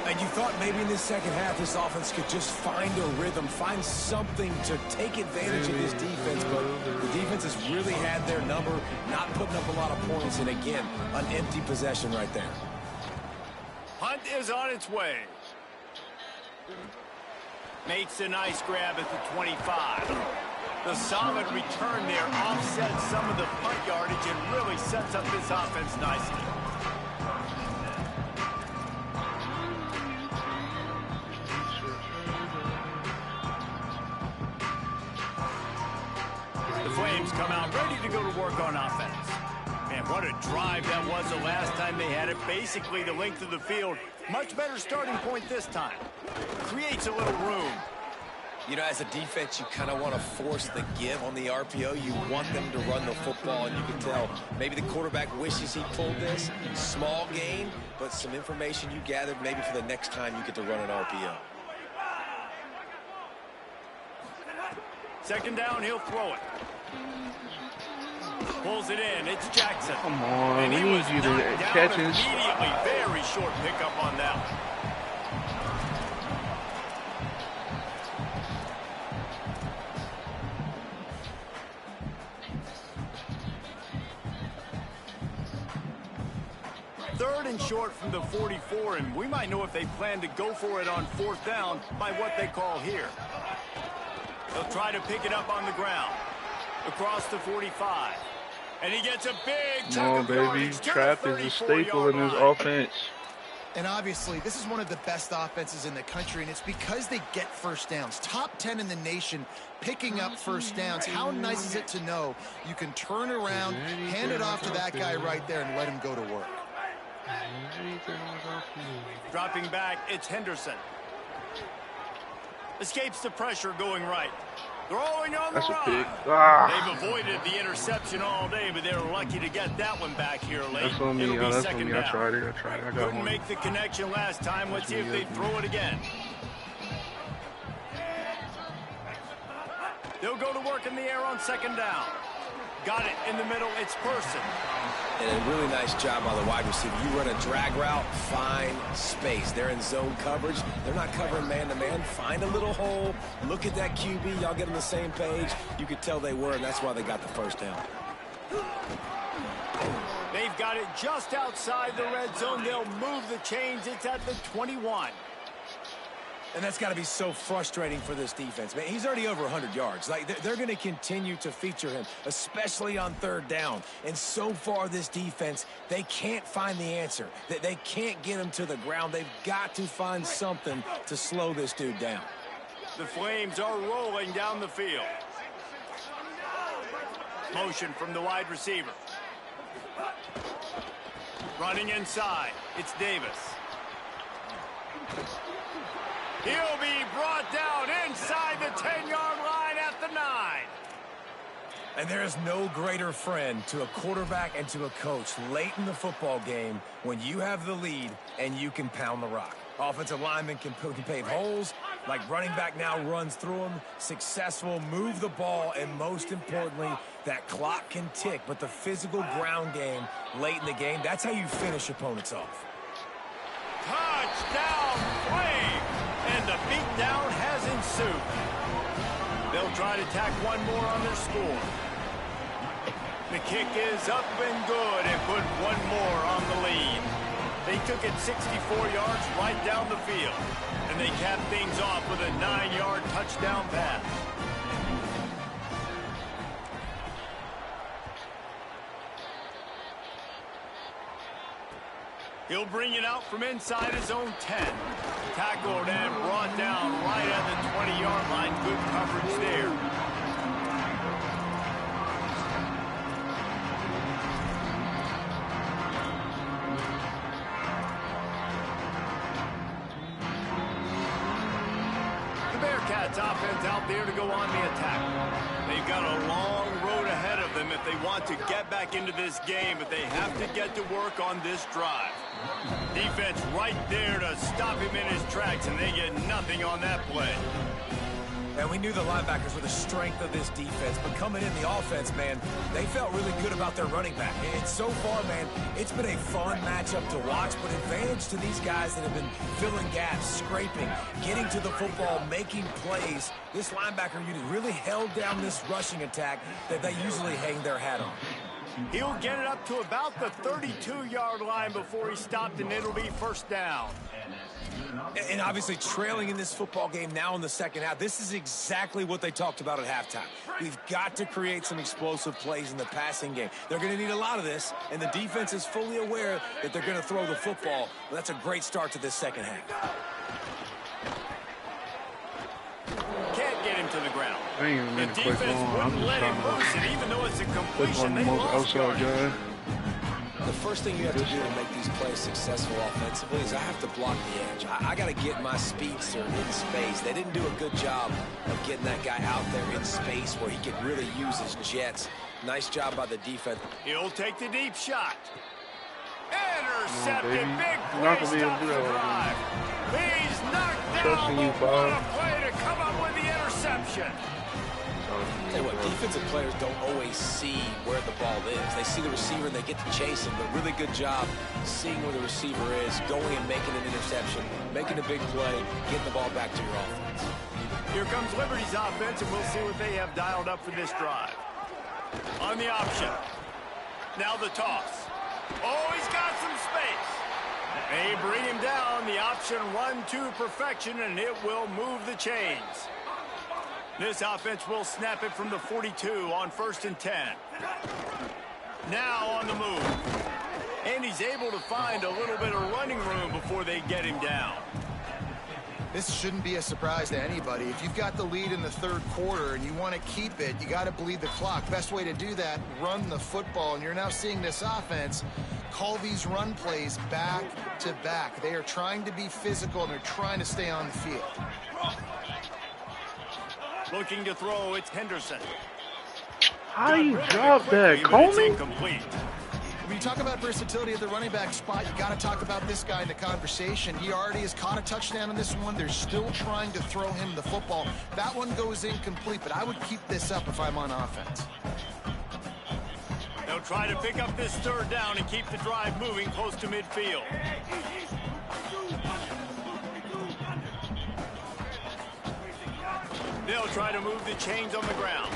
And you thought maybe in this second half this offense could just find a rhythm, find something to take advantage of this defense, but the defense has really had their number, not putting up a lot of points, and again, an empty possession right there. Hunt is on its way. Makes a nice grab at the 25. The solid return there offsets some of the punt yardage and really sets up this offense nicely. The Flames come out ready to go to work on offense. Man, what a drive that was the last time they had it. Basically the length of the field. Much better starting point this time. Creates a little room. You know, as a defense, you kind of want to force the give on the RPO. You want them to run the football, and you can tell maybe the quarterback wishes he pulled this. Small gain, but some information you gathered maybe for the next time you get to run an RPO. Second down, he'll throw it. Pulls it in. It's Jackson. Come on, And he we was need you to knocked down catch it. immediately. Very short pickup on that one. Third and short from the 44, and we might know if they plan to go for it on fourth down by what they call here. They'll try to pick it up on the ground. Across the 45. And he gets a big Come on, baby. Trap is a staple in this offense. And obviously, this is one of the best offenses in the country, and it's because they get first downs. Top 10 in the nation picking up first downs. How nice is it to know you can turn around, hand it off to that guy right there, and let him go to work. Dropping back, it's Henderson. Escapes the pressure going right. Throwing on the That's a run. pick. Ah. They've avoided the interception all day, but they were lucky to get that one back here late. That's on me. It'll be That's on second me. down. I tried it. I got Couldn't one. make the connection last time. Let's see if they throw it again. They'll go to work in the air on second down. Got it in the middle. It's Person. And a really nice job by the wide receiver. You run a drag route, find space. They're in zone coverage. They're not covering man-to-man. Find a little hole. Look at that QB. Y'all get on the same page. You could tell they were, and that's why they got the first down. They've got it just outside the red zone. They'll move the chains. It's at the 21. And that's got to be so frustrating for this defense, man. He's already over 100 yards. Like, they're going to continue to feature him, especially on third down. And so far, this defense, they can't find the answer. They can't get him to the ground. They've got to find something to slow this dude down. The Flames are rolling down the field. Motion from the wide receiver. Running inside, it's Davis. He'll be brought down inside the 10-yard line at the 9. And there is no greater friend to a quarterback and to a coach late in the football game when you have the lead and you can pound the rock. Offensive linemen can pave holes, like running back now runs through them, successful, move the ball, and most importantly, that clock can tick. But the physical ground game late in the game, that's how you finish opponents off. Touchdown, Flames! And the beatdown has ensued. They'll try to tack one more on their score. The kick is up and good and put one more on the lead. They took it 64 yards right down the field. And they capped things off with a 9-yard touchdown pass. He'll bring it out from inside his own 10. Tackled and brought down right at the 20-yard line. Good coverage there. The Bearcats offense out there to go on the attack. They've got a long road ahead of them if they want to get back into this game, but they have to get to work on this drive. Defense right there to stop him in his tracks, and they get nothing on that play. And we knew the linebackers were the strength of this defense, but coming in the offense, man, they felt really good about their running back. And so far, man, it's been a fun matchup to watch, but advantage to these guys that have been filling gaps, scraping, getting to the football, making plays. This linebacker unit really held down this rushing attack that they usually hang their hat on. He'll get it up to about the 32-yard line before he stopped, and it'll be first down. And obviously trailing in this football game now in the second half, this is exactly what they talked about at halftime. We've got to create some explosive plays in the passing game. They're going to need a lot of this, and the defense is fully aware that they're going to throw the football. Well, that's a great start to this second half. Can't get him to the ground. I ain't even The meant to click defense on. I'm wouldn't just let him trying loose, and even though it's a to click completion, on the they most lost outside yardage. guy. The first thing you have to do to make these plays successful offensively is I have to block the edge. I got to get my speedster in space. They didn't do a good job of getting that guy out there in space where he could really use his jets. Nice job by the defense. He'll take the deep shot. Intercepted. baby. Big You're not play gonna be able stops to the do that. drive. He's knocked down, Trusting you, but what a Bob. play to come up with the interception. Tell you what, defensive players don't always see where the ball is. They see the receiver and they get to chase him, but really good job seeing where the receiver is, going and making an interception, making a big play, getting the ball back to your offense. Here comes Liberty's offense, and we'll see what they have dialed up for this drive. On the option. Now the toss. Oh, he's got some space. They bring him down. The option run to perfection, and it will move the chains. This offense will snap it from the 42 on 1st and 10. Now on the move. And he's able to find a little bit of running room before they get him down. This shouldn't be a surprise to anybody. If you've got the lead in the third quarter and you want to keep it, you got to bleed the clock. Best way to do that, run the football. And you're now seeing this offense call these run plays back to back. They are trying to be physical, and they're trying to stay on the field. Looking to throw, it's Henderson. How do you Got rid of it drop that, quickly, but it's Comey? incomplete. When you talk about versatility at the running back spot, you got to talk about this guy in the conversation. He already has caught a touchdown on this one. They're still trying to throw him the football. That one goes incomplete, but I would keep this up if I'm on offense. They'll try to pick up this third down and keep the drive moving close to midfield. They'll try to move the chains on the ground.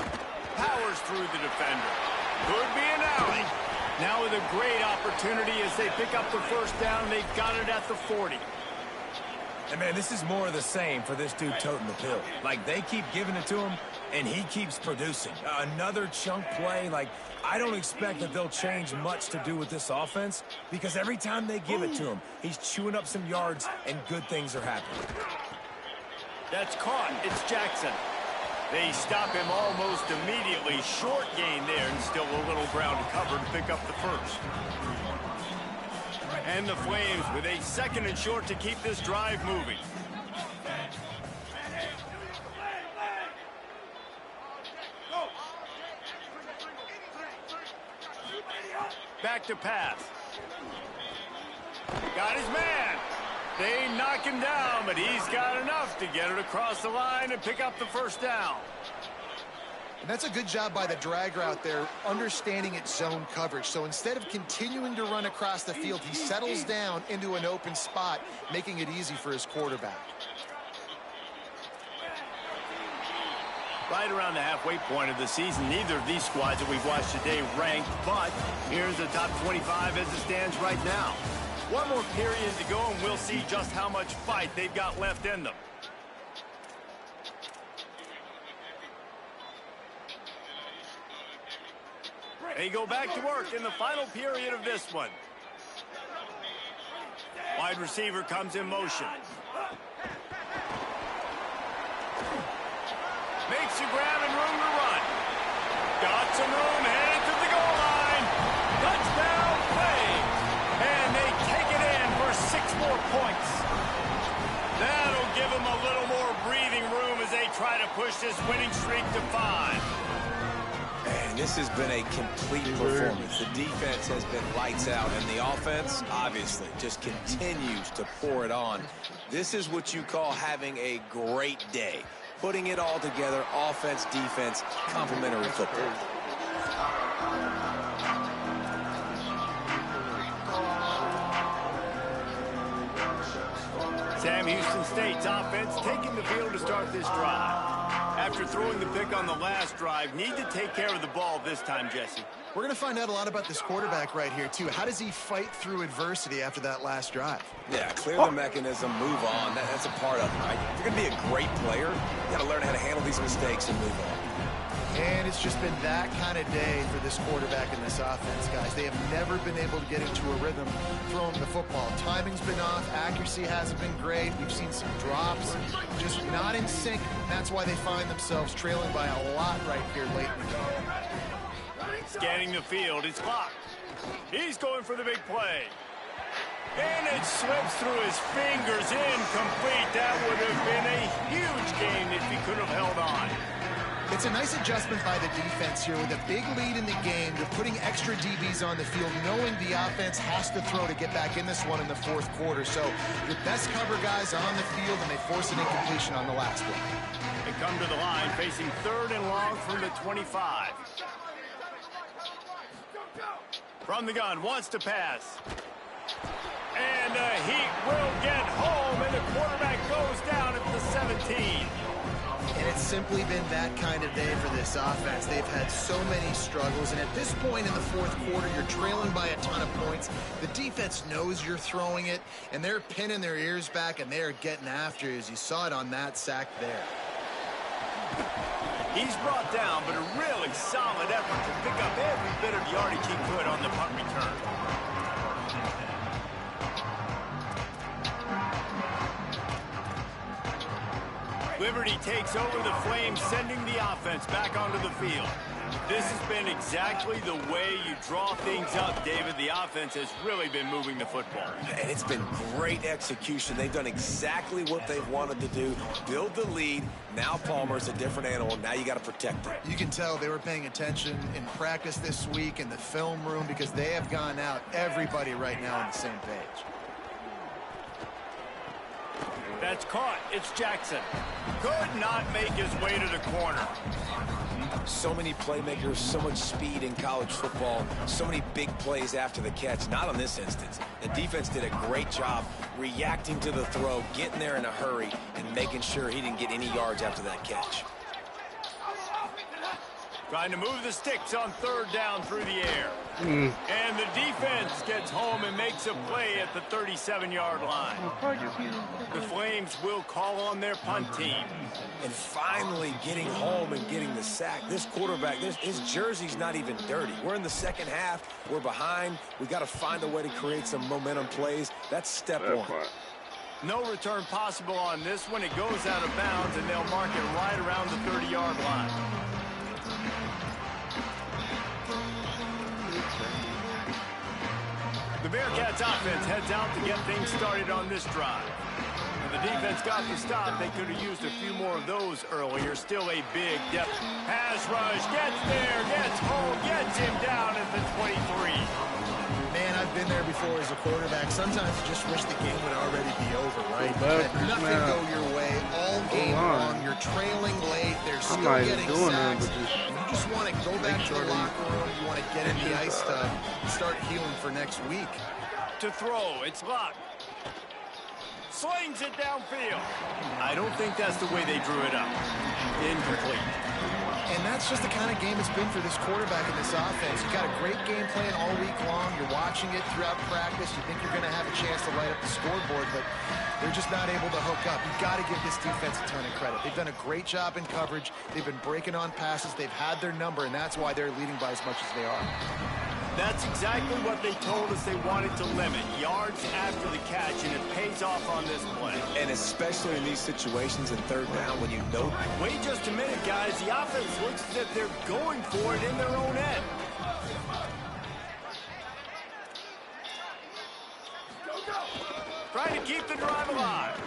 Powers through the defender. Could be an alley. Now with a great opportunity as they pick up the first down. They've got it at the 40. And, man, this is more of the same for this dude toting the pill. Like, they keep giving it to him, and he keeps producing. Another chunk play, like, I don't expect that they'll change much to do with this offense because every time they give it to him, he's chewing up some yards, and good things are happening. That's caught. It's Jackson. They stop him almost immediately. Short gain there, and still a little ground to cover to pick up the first. And the Flames with a 2nd and short to keep this drive moving. Back to pass. Got his man. They knock him down, but he's got enough to get it across the line and pick up the first down. And that's a good job by the drag route there, understanding its zone coverage. So instead of continuing to run across the field, he settles down into an open spot, making it easy for his quarterback. Right around the halfway point of the season, neither of these squads that we've watched today ranked, but here's the top 25 as it stands right now. One more period to go, and we'll see just how much fight they've got left in them. They go back to work in the final period of this one. Wide receiver comes in motion. Makes a grab and room to run. Got some room, headed to the goal line. Touchdown, Flamez. And they take it in for 6 more points. That'll give them a little more breathing room as they try to push this winning streak to 5. Man, this has been a complete performance. The defense has been lights out, and the offense, obviously, just continues to pour it on. This is what you call having a great day. Putting it all together, offense, defense, complementary football. Sam Houston State's offense taking the field to start this drive. After throwing the pick on the last drive, need to take care of the ball this time, Jesse. We're going to find out a lot about this quarterback right here, too. How does he fight through adversity after that last drive? Yeah, clear the mechanism, move on. That's a part of it, right? If you're going to be a great player, you got to learn how to handle these mistakes and move on. And it's just been that kind of day for this quarterback and this offense, guys. They have never been able to get into a rhythm throwing the football. Timing's been off. Accuracy hasn't been great. We've seen some drops, just not in sync. That's why they find themselves trailing by a lot right here late in the game. Scanning the field, it's clocked. He's going for the big play. And it slips through his fingers, incomplete. That would have been a huge gain if he could have held on. It's a nice adjustment by the defense here with a big lead in the game. They're putting extra DBs on the field, knowing the offense has to throw to get back in this one in the 4th quarter. So your best cover guys on the field, and they force an incompletion on the last one. They come to the line facing 3rd and long from the 25. From the gun, wants to pass. And he will get home, and the quarterback goes down at the 17. And it's simply been that kind of day for this offense. They've had so many struggles, and at this point in the 4th quarter, you're trailing by a ton of points. The defense knows you're throwing it, and they're pinning their ears back, and they're getting after you, as you saw it on that sack there. He's brought down, but a really solid effort to pick up every bit of yardage he could on the punt return. Liberty takes over the Flames, sending the offense back onto the field. This has been exactly the way you draw things up, David. The offense has really been moving the football. And it's been great execution. They've done exactly what they've wanted to do. Build the lead. Now Palmer's a different animal. Now you got to protect it. You can tell they were paying attention in practice this week in the film room because they have gone out, everybody right now on the same page. That's caught. It's Jackson. Could not make his way to the corner. So many playmakers, so much speed in college football, so many big plays after the catch. Not on this instance. The defense did a great job reacting to the throw, getting there in a hurry, and making sure he didn't get any yards after that catch. Trying to move the sticks on 3rd down through the air. And the defense gets home and makes a play at the 37-yard line. The Flames will call on their punt team. And finally getting home and getting the sack. This quarterback, his jersey's not even dirty. We're in the second half. We're behind. We got to find a way to create some momentum plays. That's step one. No return possible on this one. It goes out of bounds, and they'll mark it right around the 30-yard line. The Bearcats offense heads out to get things started on this drive. And the defense got the stop. They could have used a few more of those earlier. Still a big depth. Pass rush, gets there, gets home, gets him down at the 23. Man, I've been there before as a quarterback. Sometimes you just wish the game would already be over, right? Nothing go your way all game long. You're trailing late. They're still getting sacks. You just want to go back to the locker room. You want to get in the ice tub and start healing for next week. To throw, it's locked. Slings it downfield. I don't think that's the way they drew it up. Incomplete. And that's just the kind of game it's been for this quarterback in this offense. You've got a great game plan all week long. You're watching it throughout practice. You think you're going to have a chance to light up the scoreboard, but they're just not able to hook up. You've got to give this defense a ton of credit. They've done a great job in coverage. They've been breaking on passes. They've had their number, and that's why they're leading by as much as they are. That's exactly what they told us they wanted to limit. Yards after the catch, and it pays off on this play. And especially in these situations in third down when you know. Wait just a minute, guys. The offense looks as if they're going for it in their own end. Trying to keep the drive alive.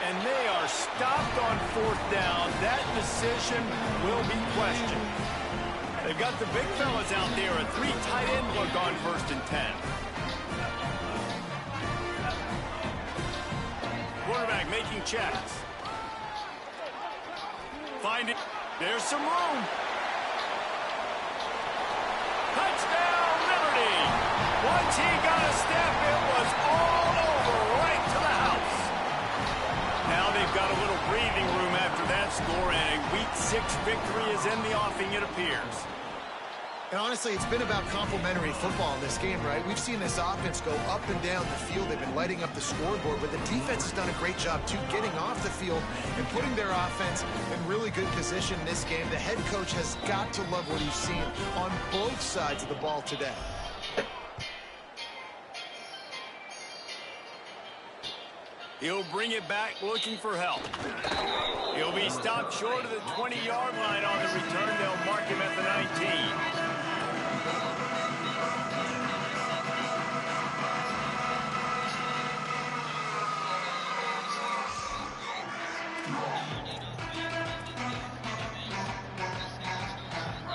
And they are stopped on fourth down. That decision will be questioned. They've got the big fellas out there, a 3 tight end look on 1st and 10. Quarterback making checks. Find it. There's some room. Touchdown, Liberty. Once he got a step, it was all over right to the house. Now they've got a little breathing room after that score, and a Week 6 victory is in the offing, it appears. And honestly, it's been about complementary football in this game, right? We've seen this offense go up and down the field. They've been lighting up the scoreboard, but the defense has done a great job, too, getting off the field and putting their offense in really good position in this game. The head coach has got to love what he's seen on both sides of the ball today. He'll bring it back looking for help. He'll be stopped short of the 20-yard line on the return. They'll mark him at the 19.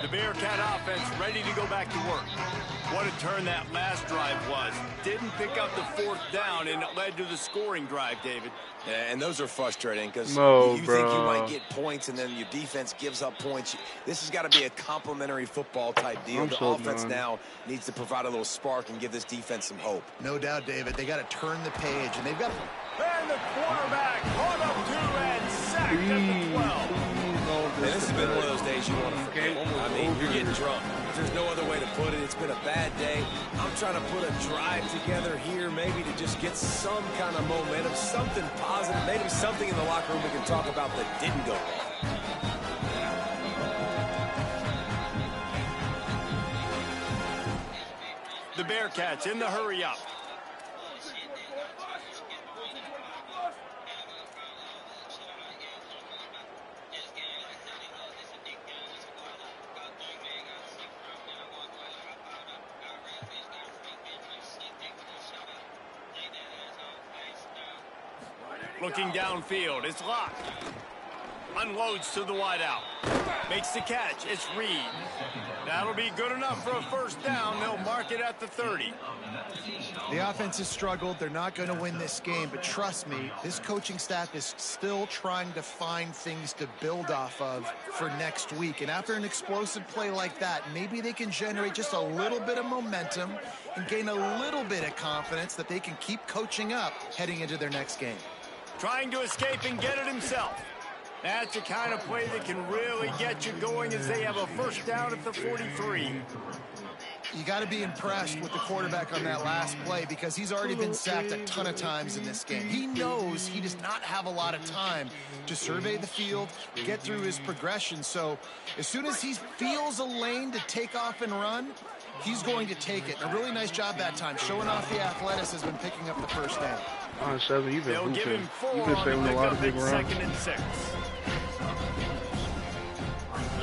The Bearcat offense ready to go back to work. What a turn that last drive was. Didn't pick up the 4th down, and it led to the scoring drive, David. Yeah, and those are frustrating because you think you might get points, and then your defense gives up points. This has got to be a complementary football type deal. The offense now needs to provide a little spark and give this defense some hope. No doubt, David. They got to turn the page, and they've got to... And the quarterback caught up to and sacked at the 12. And this has been one of those days you want to forget. I mean, you're getting drunk. There's no other way to put it. It's been a bad day. I'm trying to put a drive together here maybe to just get some kind of momentum, something positive, maybe something in the locker room we can talk about that didn't go wrong. The Bearcats in the hurry up. Looking downfield, it's locked. Unloads to the wideout. Makes the catch, it's Reed. That'll be good enough for a 1st down. They'll mark it at the 30. The offense has struggled. They're not going to win this game, but trust me, this coaching staff is still trying to find things to build off of for next week. And after an explosive play like that, maybe they can generate just a little bit of momentum and gain a little bit of confidence that they can keep coaching up heading into their next game. Trying to escape and get it himself. That's the kind of play that can really get you going as they have a 1st down at the 43. You got to be impressed with the quarterback on that last play because he's already been sacked a ton of times in this game. He knows he does not have a lot of time to survey the field, get through his progression. So as soon as he feels a lane to take off and run, he's going to take it. And a really nice job that time, showing off the athleticism and picking up the first down. On 7, you've been They'll give him 4 You've been on saving the a lot of big pickup runs. at 2nd and 6.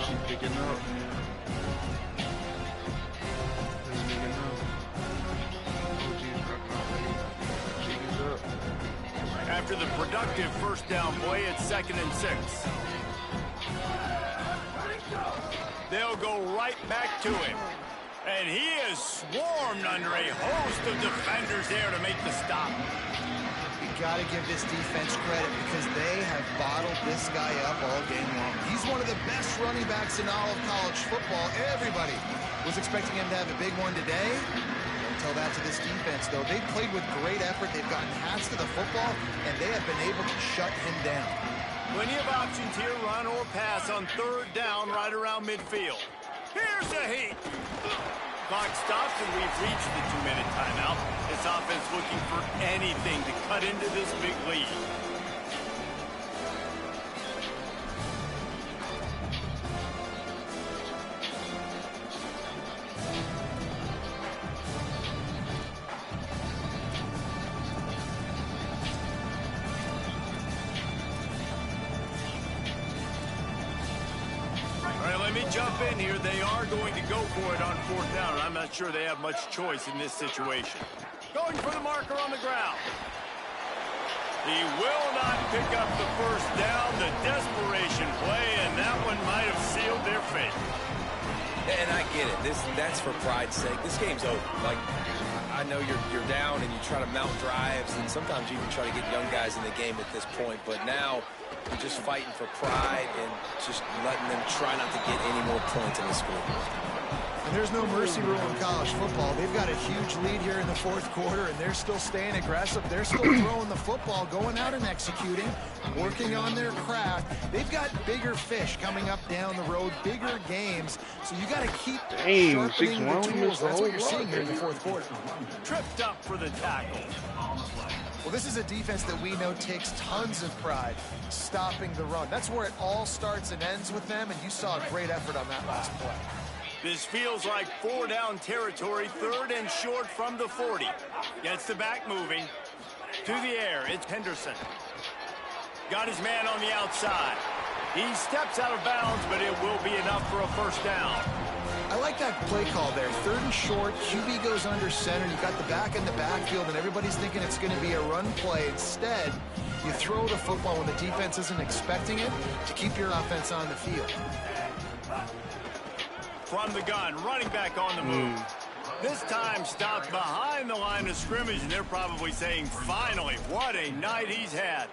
She's picking up. After the productive first down play, it's 2nd and 6. They'll go right back to him. And he is swarmed under a host of defenders there to make the stop. You got to give this defense credit because they have bottled this guy up all game long. He's one of the best running backs in all of college football. Everybody was expecting him to have a big one today. Don't tell that to this defense, though. They've played with great effort. They've gotten hats to the football, and they have been able to shut him down. Plenty of options here, run or pass on 3rd down right around midfield. Here's a heat. Clock stops, and we've reached the 2-minute timeout. This offense looking for anything to cut into this big lead. Jump in here. They are going to go for it on 4th down, and I'm not sure they have much choice in this situation. Going for the marker on the ground. He will not pick up the first down. The desperation play, and that one might have sealed their fate. And I get it. That's for pride's sake. This game's over. Like, I know you're down and you try to mount drives, and sometimes you even try to get young guys in the game at this point. But now you're just fighting for pride and just letting them try not to get any more points in the scoreboard. And there's no mercy rule in college football. They've got a huge lead here in the 4th quarter, and they're still staying aggressive. They're still throwing the football, going out and executing, working on their craft. They've got bigger fish coming up down the road, bigger games. So you got to keep sharpening the tools. That's what you're seeing here in the 4th quarter. Tripped up for the tackle. Well, this is a defense that we know takes tons of pride stopping the run. That's where it all starts and ends with them, and you saw a great effort on that last play. This feels like 4-down territory, 3rd and short from the 40. Gets the back moving. To the air, it's Henderson. Got his man on the outside. He steps out of bounds, but it will be enough for a first down. I like that play call there. 3rd and short, QB goes under center. You got the back in the backfield, and everybody's thinking it's going to be a run play. Instead, you throw the football when the defense isn't expecting it to keep your offense on the field. From the gun, running back on the move. This time stopped behind the line of scrimmage, and they're probably saying, finally, what a night he's had.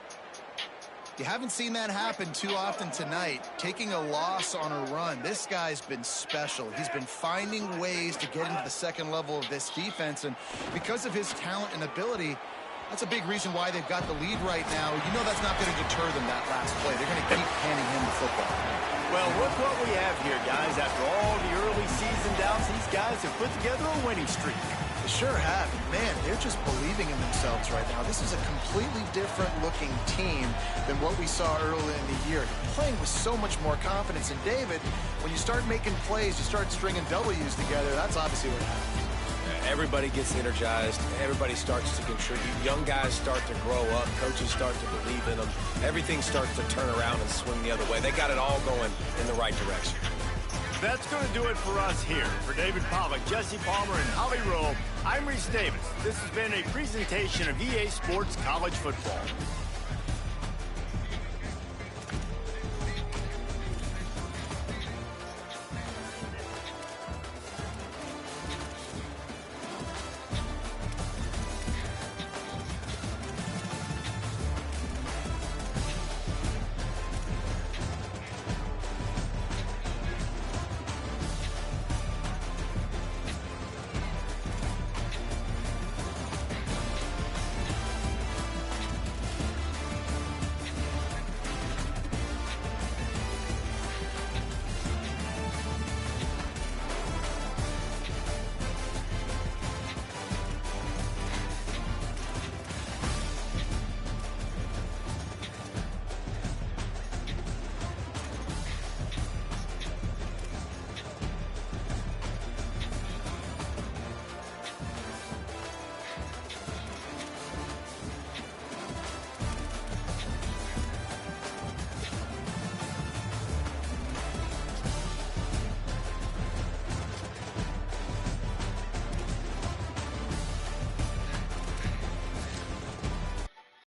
You haven't seen that happen too often tonight, taking a loss on a run. This guy's been special. He's been finding ways to get into the 2nd level of this defense, and because of his talent and ability, that's a big reason why they've got the lead right now. You know that's not going to deter them that last play. They're going to keep handing him the football. Well, look what we have here, guys. After all the early season doubts, these guys have put together a winning streak. They sure have. Man, they're just believing in themselves right now. This is a completely different looking team than what we saw early in the year. Playing with so much more confidence. And David, when you start making plays, you start stringing W's together, that's obviously what happens. Everybody gets energized. Everybody starts to contribute. Young guys start to grow up. Coaches start to believe in them. Everything starts to turn around and swing the other way. They got it all going in the right direction. That's going to do it for us here. For David Pollock, Jesse Palmer, and Holly Rowe, I'm Reese Davis. This has been a presentation of EA Sports College Football.